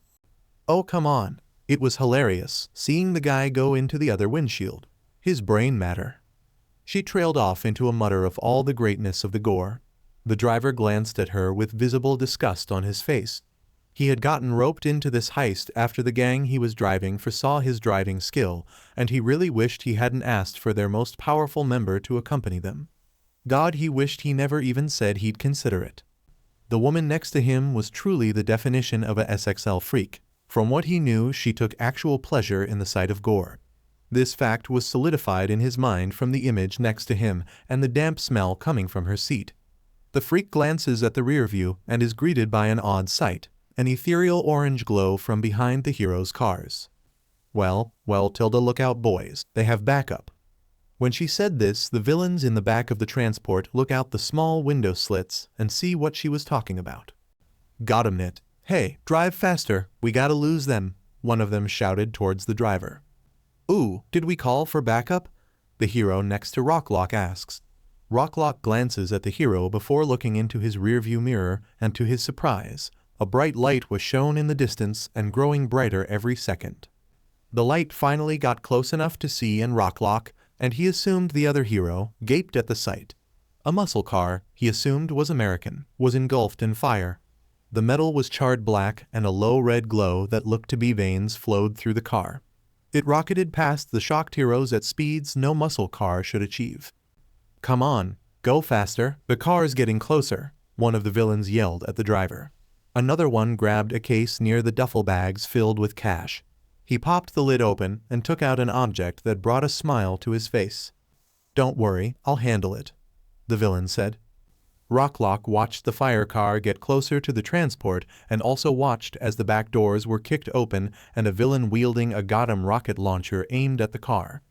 Oh come on, it was hilarious seeing the guy go into the other windshield. His brain matter. She trailed off into a mutter of all the greatness of the gore. The driver glanced at her with visible disgust on his face. He had gotten roped into this heist after the gang he was driving for saw his driving skill, and he really wished he hadn't asked for their most powerful member to accompany them. God, he wished he never even said he'd consider it. The woman next to him was truly the definition of a SXL freak. From what he knew, she took actual pleasure in the sight of gore. This fact was solidified in his mind from the image next to him and the damp smell coming from her seat. The freak glances at the rear view and is greeted by an odd sight, an ethereal orange glow from behind the hero's cars. Well, Tilda, look out boys, they have backup. When she said this, the villains in the back of the transport look out the small window slits and see what she was talking about. Got 'em, Nit. Hey, drive faster, we gotta lose them, one of them shouted towards the driver. Ooh, did we call for backup? The hero next to Rocklock asks. Rocklock glances at the hero before looking into his rearview mirror, and to his surprise, a bright light was shown in the distance and growing brighter every second. The light finally got close enough to see and Rocklock, and he assumed the other hero, gaped at the sight. A muscle car, he assumed was American, was engulfed in fire. The metal was charred black and a low red glow that looked to be veins flowed through the car. It rocketed past the shocked heroes at speeds no muscle car should achieve. Come on, go faster, the car is getting closer, one of the villains yelled at the driver. Another one grabbed a case near the duffel bags filled with cash. He popped the lid open and took out an object that brought a smile to his face. Don't worry, I'll handle it, the villain said. Rocklock watched the fire car get closer to the transport and also watched as the back doors were kicked open and a villain wielding a Gotham rocket launcher aimed at the car.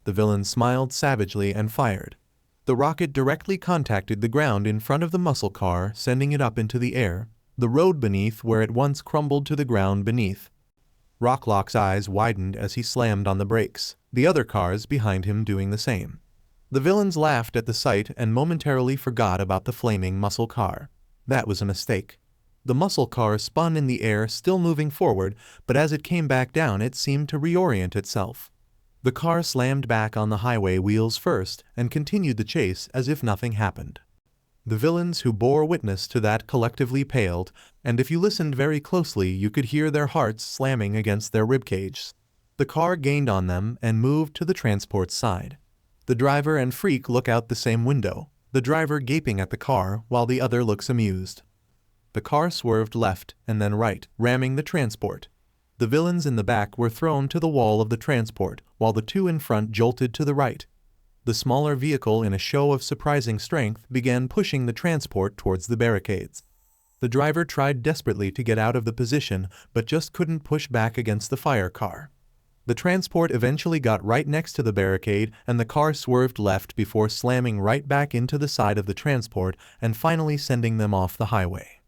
The villain smiled savagely and fired. The rocket directly contacted the ground in front of the muscle car, sending it up into the air, the road beneath where it once crumbled to the ground beneath. Rocklock's eyes widened as he slammed on the brakes, the other cars behind him doing the same. The villains laughed at the sight and momentarily forgot about the flaming muscle car. That was a mistake. The muscle car spun in the air, still moving forward, but as it came back down it seemed to reorient itself. The car slammed back on the highway wheels first and continued the chase as if nothing happened. The villains who bore witness to that collectively paled, and if you listened very closely you could hear their hearts slamming against their ribcages. The car gained on them and moved to the transport side. The driver and freak look out the same window, the driver gaping at the car while the other looks amused. The car swerved left and then right, ramming the transport. The villains in the back were thrown to the wall of the transport, while the two in front jolted to the right. The smaller vehicle, in a show of surprising strength, began pushing the transport towards the barricades. The driver tried desperately to get out of the position, but just couldn't push back against the fire car. The transport eventually got right next to the barricade and the car swerved left before slamming right back into the side of the transport and finally sending them off the highway.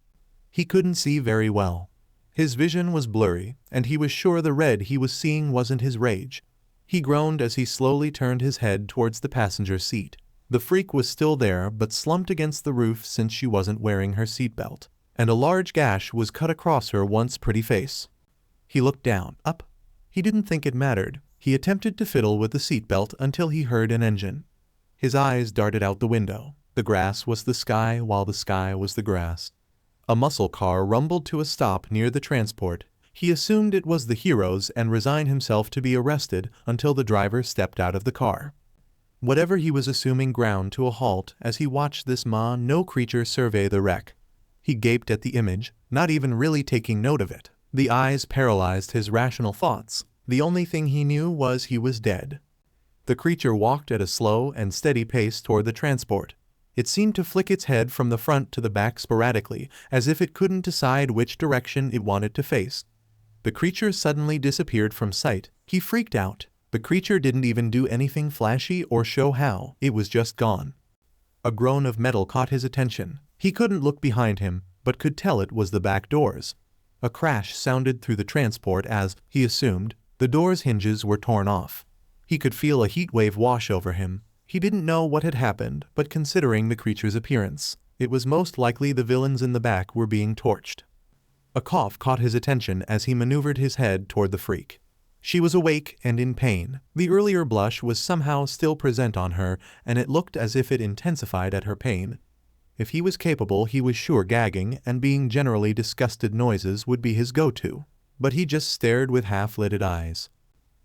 He couldn't see very well. His vision was blurry, and he was sure the red he was seeing wasn't his rage. He groaned as he slowly turned his head towards the passenger seat. The freak was still there but slumped against the roof since she wasn't wearing her seatbelt, and a large gash was cut across her once pretty face. He looked down, up. He didn't think it mattered. He attempted to fiddle with the seatbelt until he heard an engine. His eyes darted out the window. The grass was the sky while the sky was the grass. A muscle car rumbled to a stop near the transport. He assumed it was the heroes and resigned himself to be arrested until the driver stepped out of the car. Whatever he was assuming ground to a halt as he watched this no creature survey the wreck. He gaped at the image, not even really taking note of it. The eyes paralyzed his rational thoughts. The only thing he knew was he was dead. The creature walked at a slow and steady pace toward the transport. It seemed to flick its head from the front to the back sporadically, as if it couldn't decide which direction it wanted to face. The creature suddenly disappeared from sight. He freaked out. The creature didn't even do anything flashy or show how. It was just gone. A groan of metal caught his attention. He couldn't look behind him, but could tell it was the back doors. A crash sounded through the transport as, he assumed, the door's hinges were torn off. He could feel a heat wave wash over him. He didn't know what had happened, but considering the creature's appearance, it was most likely the villains in the back were being torched. A cough caught his attention as he maneuvered his head toward the freak. She was awake and in pain. The earlier blush was somehow still present on her, and it looked as if it intensified at her pain. If he was capable, he was sure gagging and being generally disgusted noises would be his go-to, but he just stared with half-lidded eyes.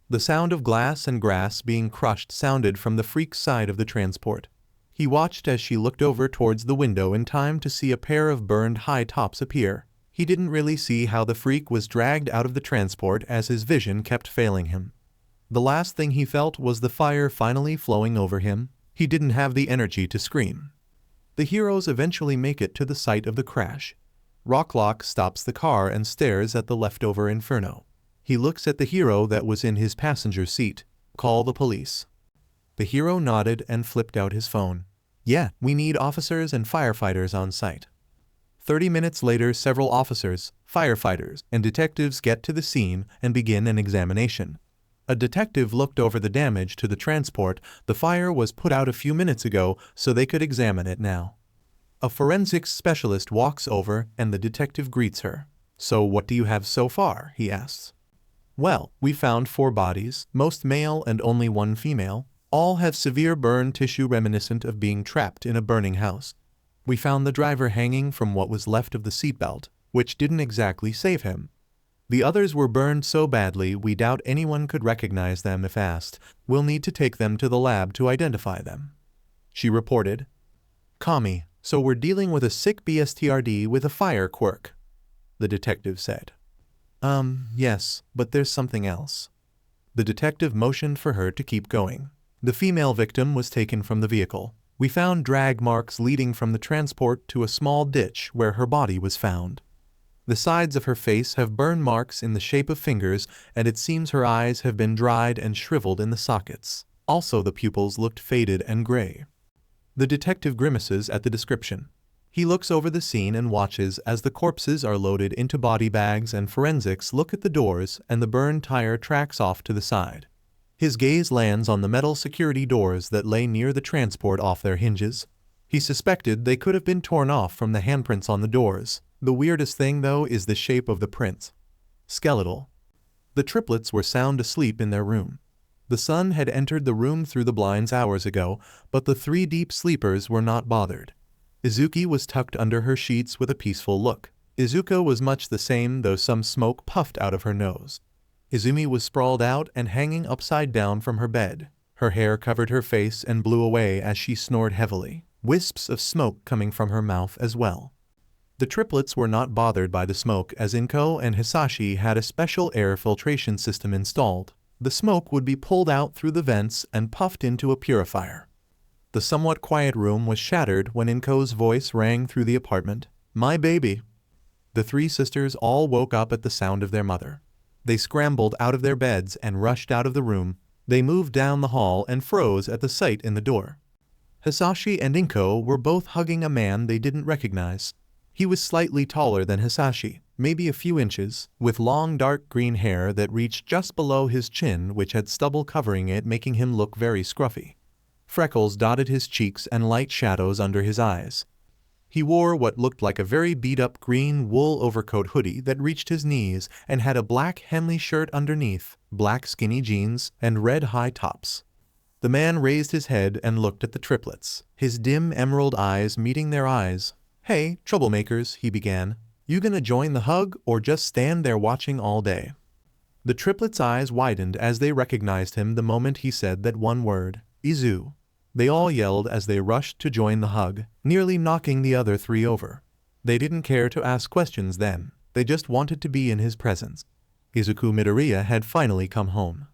The sound of glass and grass being crushed sounded from the freak's side of the transport. He watched as she looked over towards the window in time to see a pair of burned high tops appear. He didn't really see how the freak was dragged out of the transport as his vision kept failing him. The last thing he felt was the fire finally flowing over him. He didn't have the energy to scream. The heroes eventually make it to the site of the crash. Rocklock stops the car and stares at the leftover inferno. He looks at the hero that was in his passenger seat. Call the police. The hero nodded and flipped out his phone. Yeah, we need officers and firefighters on site. 30 minutes later, several officers, firefighters, and detectives get to the scene and begin an examination. A detective looked over the damage to the transport. The fire was put out a few minutes ago, so they could examine it now. A forensics specialist walks over and the detective greets her. "So what do you have so far?" he asks. "Well, we found 4 bodies, most male and only 1 female. All have severe burn tissue reminiscent of being trapped in a burning house. We found the driver hanging from what was left of the seatbelt, which didn't exactly save him. The others were burned so badly we doubt anyone could recognize them if asked. We'll need to take them to the lab to identify them," she reported. "Kami, so we're dealing with a sick BSTRD with a fire quirk," the detective said. Yes, but there's something else." The detective motioned for her to keep going. "The female victim was taken from the vehicle. We found drag marks leading from the transport to a small ditch where her body was found. The sides of her face have burn marks in the shape of fingers, and it seems her eyes have been dried and shriveled in the sockets. Also, the pupils looked faded and gray." The detective grimaces at the description. He looks over the scene and watches as the corpses are loaded into body bags and forensics look at the doors and the burned tire tracks off to the side. His gaze lands on the metal security doors that lay near the transport off their hinges. He suspected they could have been torn off from the handprints on the doors. The weirdest thing, though, is the shape of the prints. Skeletal. The triplets were sound asleep in their room. The sun had entered the room through the blinds hours ago, but the 3 deep sleepers were not bothered. Izuki was tucked under her sheets with a peaceful look. Izuku was much the same, though some smoke puffed out of her nose. Izumi was sprawled out and hanging upside down from her bed. Her hair covered her face and blew away as she snored heavily, wisps of smoke coming from her mouth as well. The triplets were not bothered by the smoke as Inko and Hisashi had a special air filtration system installed. The smoke would be pulled out through the vents and puffed into a purifier. The somewhat quiet room was shattered when Inko's voice rang through the apartment. "My baby." The 3 sisters all woke up at the sound of their mother. They scrambled out of their beds and rushed out of the room. They moved down the hall and froze at the sight in the door. Hisashi and Inko were both hugging a man they didn't recognize. He was slightly taller than Hisashi, maybe a few inches, with long dark green hair that reached just below his chin, which had stubble covering it, making him look very scruffy. Freckles dotted his cheeks and light shadows under his eyes. He wore what looked like a very beat-up green wool overcoat hoodie that reached his knees and had a black Henley shirt underneath, black skinny jeans, and red high tops. The man raised his head and looked at the triplets, his dim emerald eyes meeting their eyes. "Hey, troublemakers," he began. "You gonna join the hug or just stand there watching all day?" The triplets' eyes widened as they recognized him the moment he said that one word, "Izu." They all yelled as they rushed to join the hug, nearly knocking the other 3 over. They didn't care to ask questions then. They just wanted to be in his presence. Izukumidoriya had finally come home.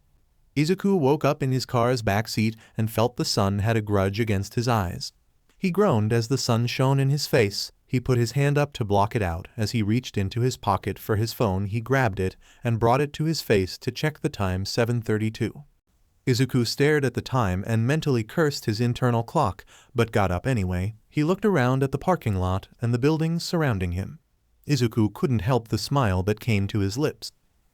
Izuku woke up in his car's back seat and felt the sun had a grudge against his eyes. He groaned as the sun shone in his face. He put his hand up to block it out. As he reached into his pocket for his phone, he grabbed it and brought it to his face to check the time, 7:32. Izuku stared at the time and mentally cursed his internal clock, but got up anyway. He looked around at the parking lot and the buildings surrounding him. Izuku couldn't help the smile that came to his lips.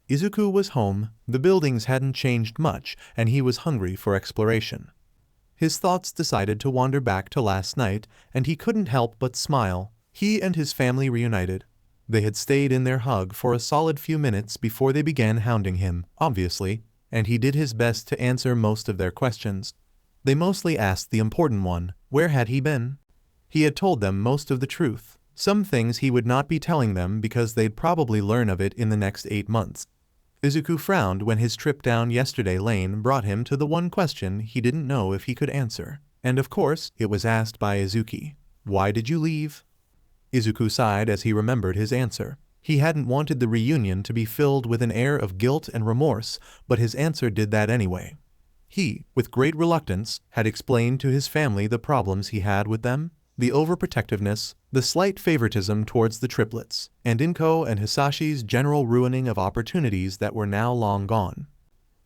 Izuku was home, the buildings hadn't changed much, and he was hungry for exploration. His thoughts decided to wander back to last night, and he couldn't help but smile. He and his family reunited. They had stayed in their hug for a solid few minutes before they began hounding him, obviously, and he did his best to answer most of their questions. They mostly asked the important one, where had he been? He had told them most of the truth. Some things he would not be telling them because they'd probably learn of it in the next 8 months. Izuku frowned when his trip down yesterday lane brought him to the one question he didn't know if he could answer. And of course, it was asked by Izuki. "Why did you leave?" Izuku sighed as he remembered his answer. He hadn't wanted the reunion to be filled with an air of guilt and remorse, but his answer did that anyway. He, with great reluctance, had explained to his family the problems he had with them, the overprotectiveness, the slight favoritism towards the triplets, and Inko and Hisashi's general ruining of opportunities that were now long gone.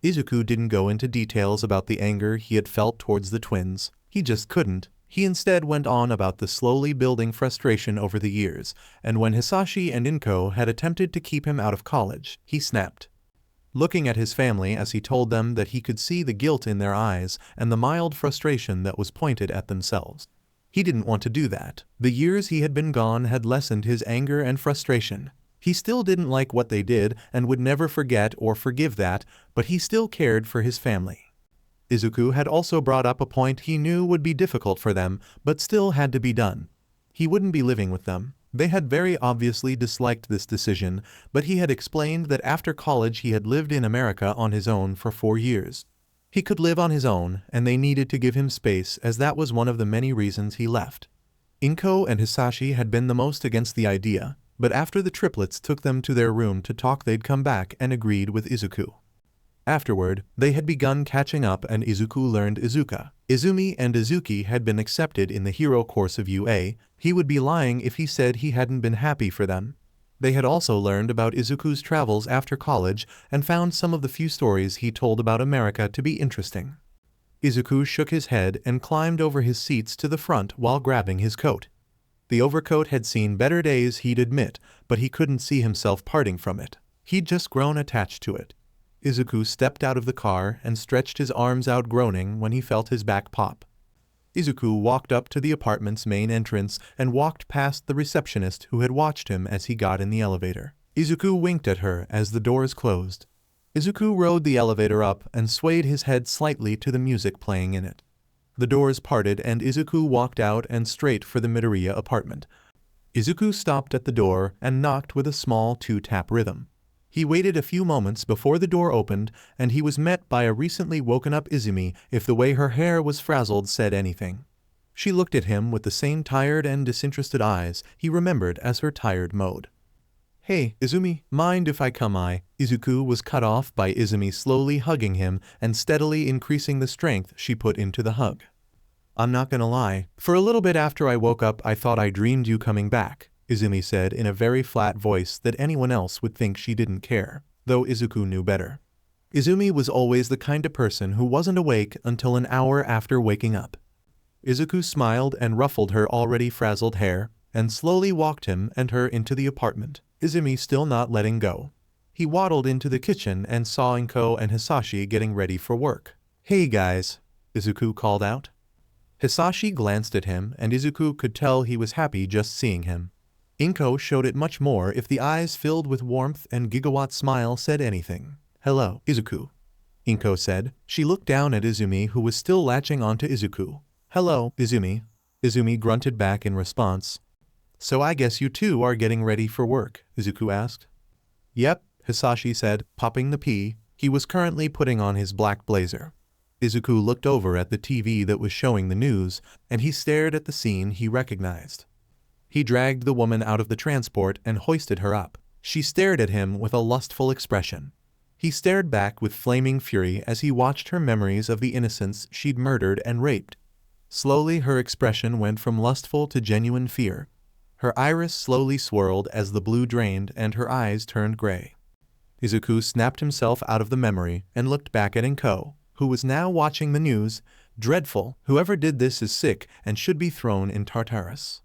Izuku didn't go into details about the anger he had felt towards the twins. He just couldn't. He instead went on about the slowly building frustration over the years, and when Hisashi and Inko had attempted to keep him out of college, he snapped. Looking at his family as he told them that he could see the guilt in their eyes and the mild frustration that was pointed at themselves. He didn't want to do that. The years he had been gone had lessened his anger and frustration. He still didn't like what they did and would never forget or forgive that, but he still cared for his family. Izuku had also brought up a point he knew would be difficult for them, but still had to be done. He wouldn't be living with them. They had very obviously disliked this decision, but he had explained that after college he had lived in America on his own for 4 years. He could live on his own, and they needed to give him space as that was one of the many reasons he left. Inko and Hisashi had been the most against the idea, but after the triplets took them to their room to talk they'd come back and agreed with Izuku. Afterward, they had begun catching up and Izuku learned Izuka. Izumi and Izuki had been accepted in the hero course of UA. He would be lying if he said he hadn't been happy for them. They had also learned about Izuku's travels after college and found some of the few stories he told about America to be interesting. Izuku shook his head and climbed over his seats to the front while grabbing his coat. The overcoat had seen better days, he'd admit, but he couldn't see himself parting from it. He'd just grown attached to it. Izuku stepped out of the car and stretched his arms out groaning when he felt his back pop. Izuku walked up to the apartment's main entrance and walked past the receptionist who had watched him as he got in the elevator. Izuku winked at her as the doors closed. Izuku rode the elevator up and swayed his head slightly to the music playing in it. The doors parted and Izuku walked out and straight for the Midoriya apartment. Izuku stopped at the door and knocked with a small 2-tap rhythm. He waited a few moments before the door opened, and he was met by a recently woken up Izumi if the way her hair was frazzled said anything. She looked at him with the same tired and disinterested eyes he remembered as her tired mode. "Hey, Izumi, mind if I come?" Izuku was cut off by Izumi slowly hugging him and steadily increasing the strength she put into the hug. "I'm not gonna lie, for a little bit after I woke up I thought I dreamed you coming back," Izumi said in a very flat voice that anyone else would think she didn't care, though Izuku knew better. Izumi was always the kind of person who wasn't awake until an hour after waking up. Izuku smiled and ruffled her already frazzled hair, and slowly walked him and her into the apartment, Izumi still not letting go. He waddled into the kitchen and saw Inko and Hisashi getting ready for work. "Hey guys," Izuku called out. Hisashi glanced at him and Izuku could tell he was happy just seeing him. Inko showed it much more if the eyes filled with warmth and gigawatt smile said anything. "Hello, Izuku," Inko said. She looked down at Izumi who was still latching onto Izuku. "Hello, Izumi," Izumi grunted back in response. "So I guess you two are getting ready for work?" Izuku asked. "Yep," Hisashi said, popping the pea. He was currently putting on his black blazer. Izuku looked over at the TV that was showing the news, and he stared at the scene he recognized. He dragged the woman out of the transport and hoisted her up. She stared at him with a lustful expression. He stared back with flaming fury as he watched her memories of the innocents she'd murdered and raped. Slowly her expression went from lustful to genuine fear. Her iris slowly swirled as the blue drained and her eyes turned gray. Izuku snapped himself out of the memory and looked back at Inko, who was now watching the news. "Dreadful, whoever did this is sick and should be thrown in Tartarus."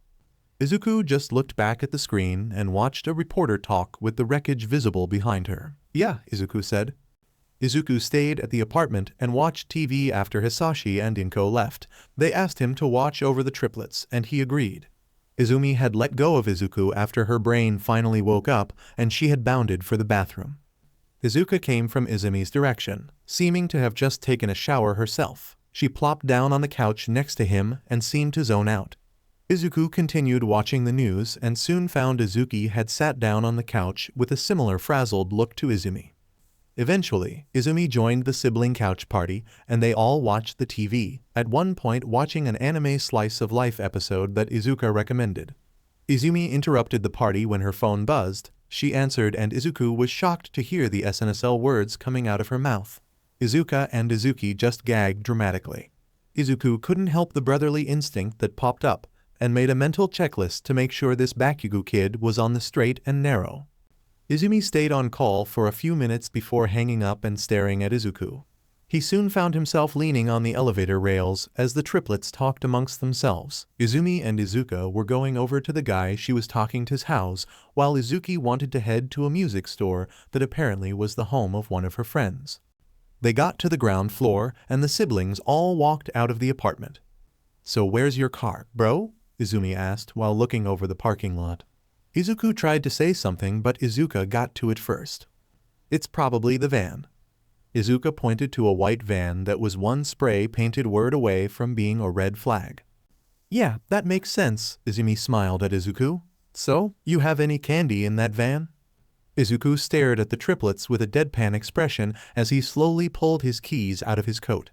Izuku just looked back at the screen and watched a reporter talk with the wreckage visible behind her. "Yeah," Izuku said. Izuku stayed at the apartment and watched TV after Hisashi and Inko left. They asked him to watch over the triplets and he agreed. Izumi had let go of Izuku after her brain finally woke up and she had bounded for the bathroom. Izuka came from Izumi's direction, seeming to have just taken a shower herself. She plopped down on the couch next to him and seemed to zone out. Izuku continued watching the news and soon found Izuki had sat down on the couch with a similar frazzled look to Izumi. Eventually, Izumi joined the sibling couch party and they all watched the TV, at one point watching an anime slice of life episode that Izuka recommended. Izumi interrupted the party when her phone buzzed. She answered and Izuku was shocked to hear the SNSL words coming out of her mouth. Izuka and Izuki just gagged dramatically. Izuku couldn't help the brotherly instinct that popped up, and made a mental checklist to make sure this bakugou kid was on the straight and narrow. Izumi stayed on call for a few minutes before hanging up and staring at Izuku. He soon found himself leaning on the elevator rails as the triplets talked amongst themselves. Izumi and Izuku were going over to the guy she was talking to's house, while Izuki wanted to head to a music store that apparently was the home of one of her friends. They got to the ground floor and the siblings all walked out of the apartment. "So where's your car, bro?" Izumi asked while looking over the parking lot. Izuku tried to say something, but Izuku got to it first. "It's probably the van." Izuku pointed to a white van that was one spray-painted word away from being a red flag. "Yeah, that makes sense," Izumi smiled at Izuku. "So, you have any candy in that van?" Izuku stared at the triplets with a deadpan expression as he slowly pulled his keys out of his coat.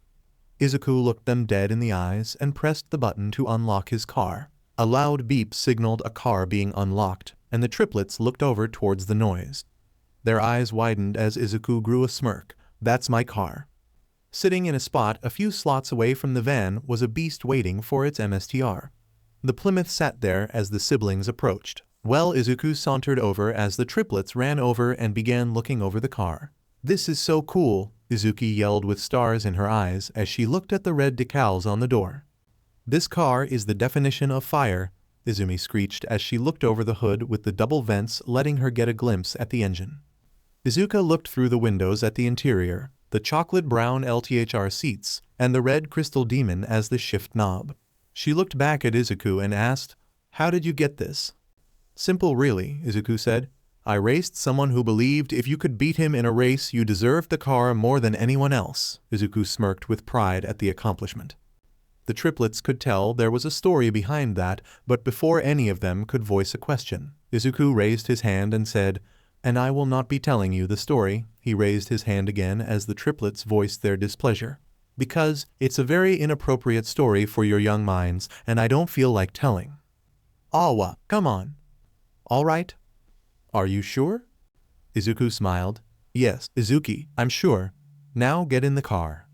Izuku looked them dead in the eyes and pressed the button to unlock his car. A loud beep signaled a car being unlocked, and the triplets looked over towards the noise. Their eyes widened as Izuku grew a smirk. "That's my car." Sitting in a spot a few slots away from the van was a beast waiting for its MSTR. The Plymouth sat there as the siblings approached. Well, Izuku sauntered over as the triplets ran over and began looking over the car. "This is so cool," Izuki yelled with stars in her eyes as she looked at the red decals on the door. "This car is the definition of fire," Izumi screeched as she looked over the hood with the double vents letting her get a glimpse at the engine. Izuku looked through the windows at the interior, the chocolate brown LTHR seats, and the red crystal demon as the shift knob. She looked back at Izuku and asked, "How did you get this?" "Simple really," Izuku said. "I raced someone who believed if you could beat him in a race you deserved the car more than anyone else." Izuku smirked with pride at the accomplishment. The triplets could tell there was a story behind that, but before any of them could voice a question, Izuku raised his hand and said, "And I will not be telling you the story." He raised his hand again as the triplets voiced their displeasure. "Because it's a very inappropriate story for your young minds, and I don't feel like telling." "Awa, come on." "All right." "Are you sure?" Izuku smiled. "Yes, Izuki, I'm sure. Now get in the car."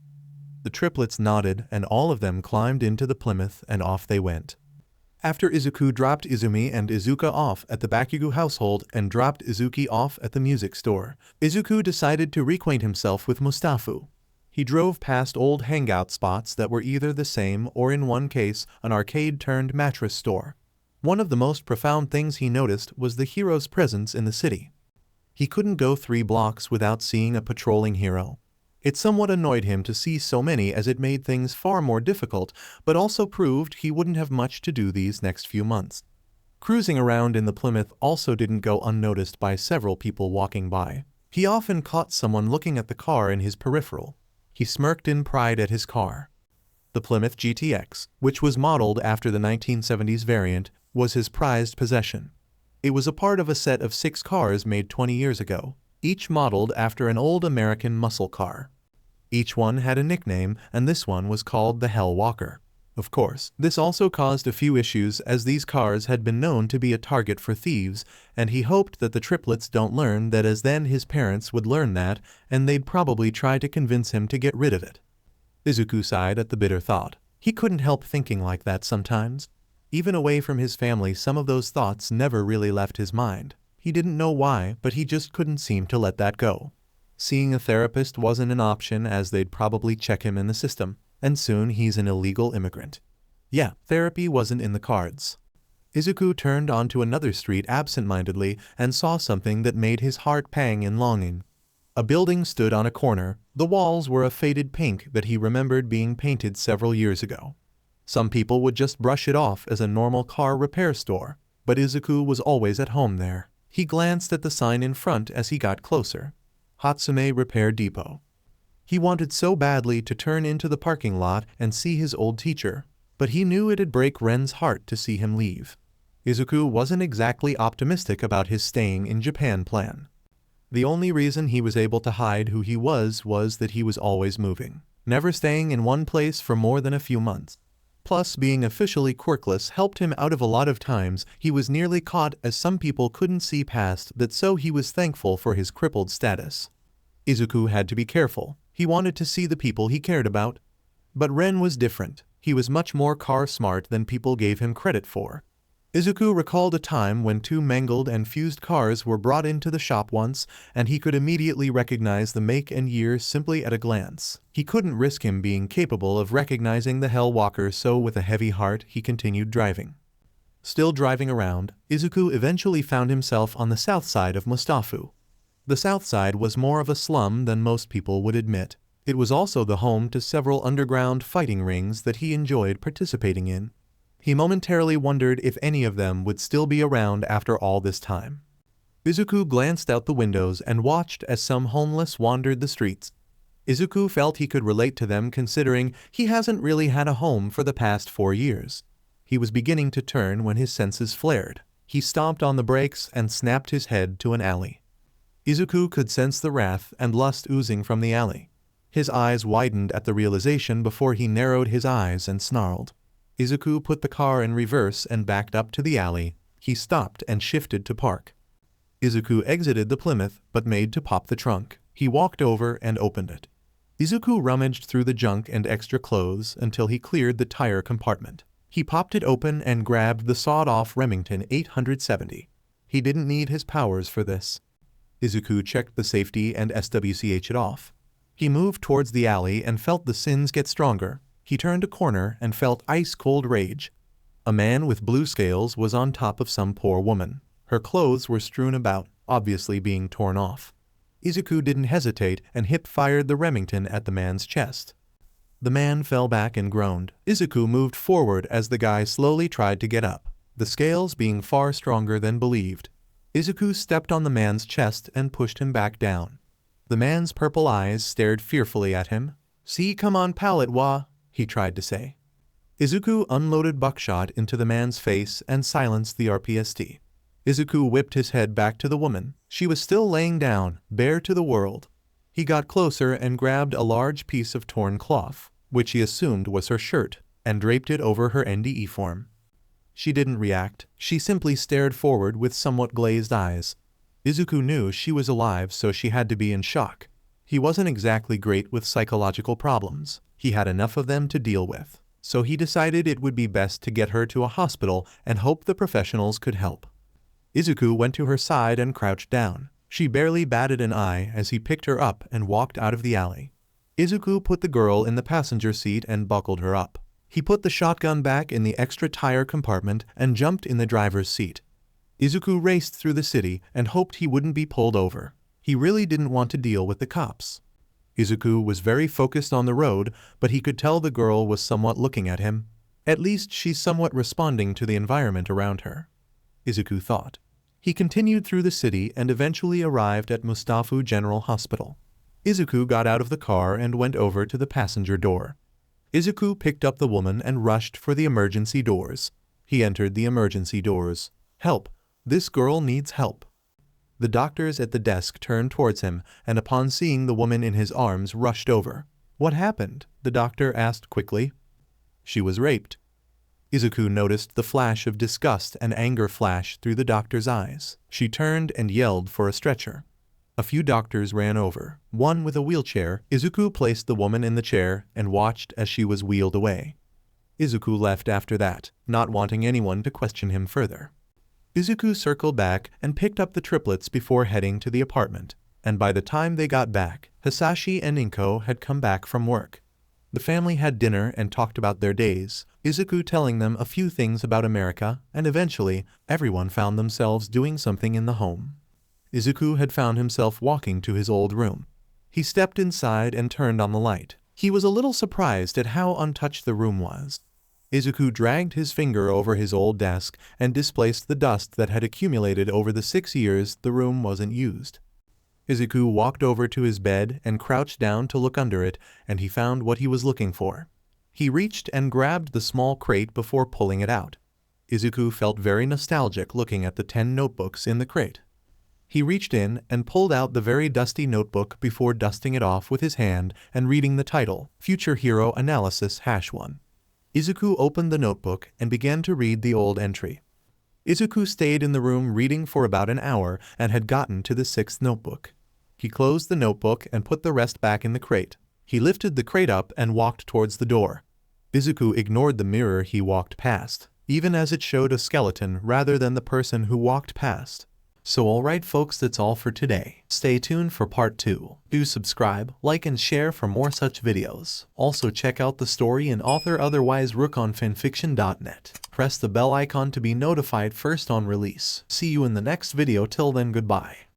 The triplets nodded and all of them climbed into the Plymouth and off they went. After Izuku dropped Izumi and Izuka off at the Bakugou household and dropped Izuki off at the music store, Izuku decided to reacquaint himself with Mustafu. He drove past old hangout spots that were either the same or in one case an arcade-turned-mattress store. One of the most profound things he noticed was the hero's presence in the city. He couldn't go 3 blocks without seeing a patrolling hero. It somewhat annoyed him to see so many as it made things far more difficult, but also proved he wouldn't have much to do these next few months. Cruising around in the Plymouth also didn't go unnoticed by several people walking by. He often caught someone looking at the car in his peripheral. He smirked in pride at his car. The Plymouth GTX, which was modeled after the 1970s variant, was his prized possession. It was a part of a set of 6 cars made 20 years ago, each modeled after an old American muscle car. Each one had a nickname, and this one was called the Hell Walker. Of course, this also caused a few issues as these cars had been known to be a target for thieves, and he hoped that the triplets don't learn that, as then his parents would learn that, and they'd probably try to convince him to get rid of it. Izuku sighed at the bitter thought. He couldn't help thinking like that sometimes. Even away from his family, some of those thoughts never really left his mind. He didn't know why, but he just couldn't seem to let that go. Seeing a therapist wasn't an option as they'd probably check him in the system, and soon he's an illegal immigrant. Yeah, therapy wasn't in the cards. Izuku turned onto another street absent-mindedly and saw something that made his heart pang in longing. A building stood on a corner. The walls were a faded pink that he remembered being painted several years ago. Some people would just brush it off as a normal car repair store, but Izuku was always at home there. He glanced at the sign in front as he got closer. Hatsume Repair Depot. He wanted so badly to turn into the parking lot and see his old teacher, but he knew it'd break Ren's heart to see him leave. Izuku wasn't exactly optimistic about his staying in Japan plan. The only reason he was able to hide who he was that he was always moving, never staying in one place for more than a few months. Plus, being officially quirkless helped him out of a lot of times he was nearly caught, as some people couldn't see past that, so he was thankful for his crippled status. Izuku had to be careful. He wanted to see the people he cared about. But Ren was different. He was much more car smart than people gave him credit for. Izuku recalled a time when two mangled and fused cars were brought into the shop once, and he could immediately recognize the make and year simply at a glance. He couldn't risk him being capable of recognizing the Hellwalker, so with a heavy heart he continued driving. Still driving around, Izuku eventually found himself on the south side of Mustafu. The south side was more of a slum than most people would admit. It was also the home to several underground fighting rings that he enjoyed participating in. He momentarily wondered if any of them would still be around after all this time. Izuku glanced out the windows and watched as some homeless wandered the streets. Izuku felt he could relate to them, considering he hasn't really had a home for the past 4 years. He was beginning to turn when his senses flared. He stomped on the brakes and snapped his head to an alley. Izuku could sense the wrath and lust oozing from the alley. His eyes widened at the realization before he narrowed his eyes and snarled. Izuku put the car in reverse and backed up to the alley. He stopped and shifted to park. Izuku exited the Plymouth but made to pop the trunk. He walked over and opened it. Izuku rummaged through the junk and extra clothes until he cleared the tire compartment. He popped it open and grabbed the sawed-off Remington 870. He didn't need his powers for this. Izuku checked the safety and SWCH'd it off. He moved towards the alley and felt the sins get stronger. He turned a corner and felt ice-cold rage. A man with blue scales was on top of some poor woman. Her clothes were strewn about, obviously being torn off. Izuku didn't hesitate and hip-fired the Remington at the man's chest. The man fell back and groaned. Izuku moved forward as the guy slowly tried to get up, the scales being far stronger than believed. Izuku stepped on the man's chest and pushed him back down. The man's purple eyes stared fearfully at him. "See, come on, pal, it wa," he tried to say. Izuku unloaded buckshot into the man's face and silenced the RPST. Izuku whipped his head back to the woman. She was still laying down, bare to the world. He got closer and grabbed a large piece of torn cloth, which he assumed was her shirt, and draped it over her NDE form. She didn't react. She simply stared forward with somewhat glazed eyes. Izuku knew she was alive, so she had to be in shock. He wasn't exactly great with psychological problems. He had enough of them to deal with. So he decided it would be best to get her to a hospital and hope the professionals could help. Izuku went to her side and crouched down. She barely batted an eye as he picked her up and walked out of the alley. Izuku put the girl in the passenger seat and buckled her up. He put the shotgun back in the extra tire compartment and jumped in the driver's seat. Izuku raced through the city and hoped he wouldn't be pulled over. He really didn't want to deal with the cops. Izuku was very focused on the road, but he could tell the girl was somewhat looking at him. At least she's somewhat responding to the environment around her, Izuku thought. He continued through the city and eventually arrived at Mustafu General Hospital. Izuku got out of the car and went over to the passenger door. Izuku picked up the woman and rushed for the emergency doors. He entered the emergency doors. "Help! This girl needs help." The doctors at the desk turned towards him, and upon seeing the woman in his arms rushed over. "What happened?" the doctor asked quickly. "She was raped." Izuku noticed the flash of disgust and anger flash through the doctor's eyes. She turned and yelled for a stretcher. A few doctors ran over, one with a wheelchair. Izuku placed the woman in the chair and watched as she was wheeled away. Izuku left after that, not wanting anyone to question him further. Izuku circled back and picked up the triplets before heading to the apartment, and by the time they got back, Hisashi and Inko had come back from work. The family had dinner and talked about their days, Izuku telling them a few things about America, and eventually, everyone found themselves doing something in the home. Izuku had found himself walking to his old room. He stepped inside and turned on the light. He was a little surprised at how untouched the room was. Izuku dragged his finger over his old desk and displaced the dust that had accumulated over the 6 years the room wasn't used. Izuku walked over to his bed and crouched down to look under it, and he found what he was looking for. He reached and grabbed the small crate before pulling it out. Izuku felt very nostalgic looking at the 10 notebooks in the crate. He reached in and pulled out the very dusty notebook before dusting it off with his hand and reading the title, Future Hero Analysis #1. Izuku opened the notebook and began to read the old entry. Izuku stayed in the room reading for about an hour and had gotten to the 6th notebook. He closed the notebook and put the rest back in the crate. He lifted the crate up and walked towards the door. Izuku ignored the mirror he walked past. even as it showed a skeleton rather than the person who walked past. So alright folks, that's all for today. Stay tuned for part 2. Do subscribe, like and share for more such videos. Also check out the story and author otherwise Rook on FANFICTION.net. Press the bell icon to be notified first on release. See you in the next video, till then goodbye.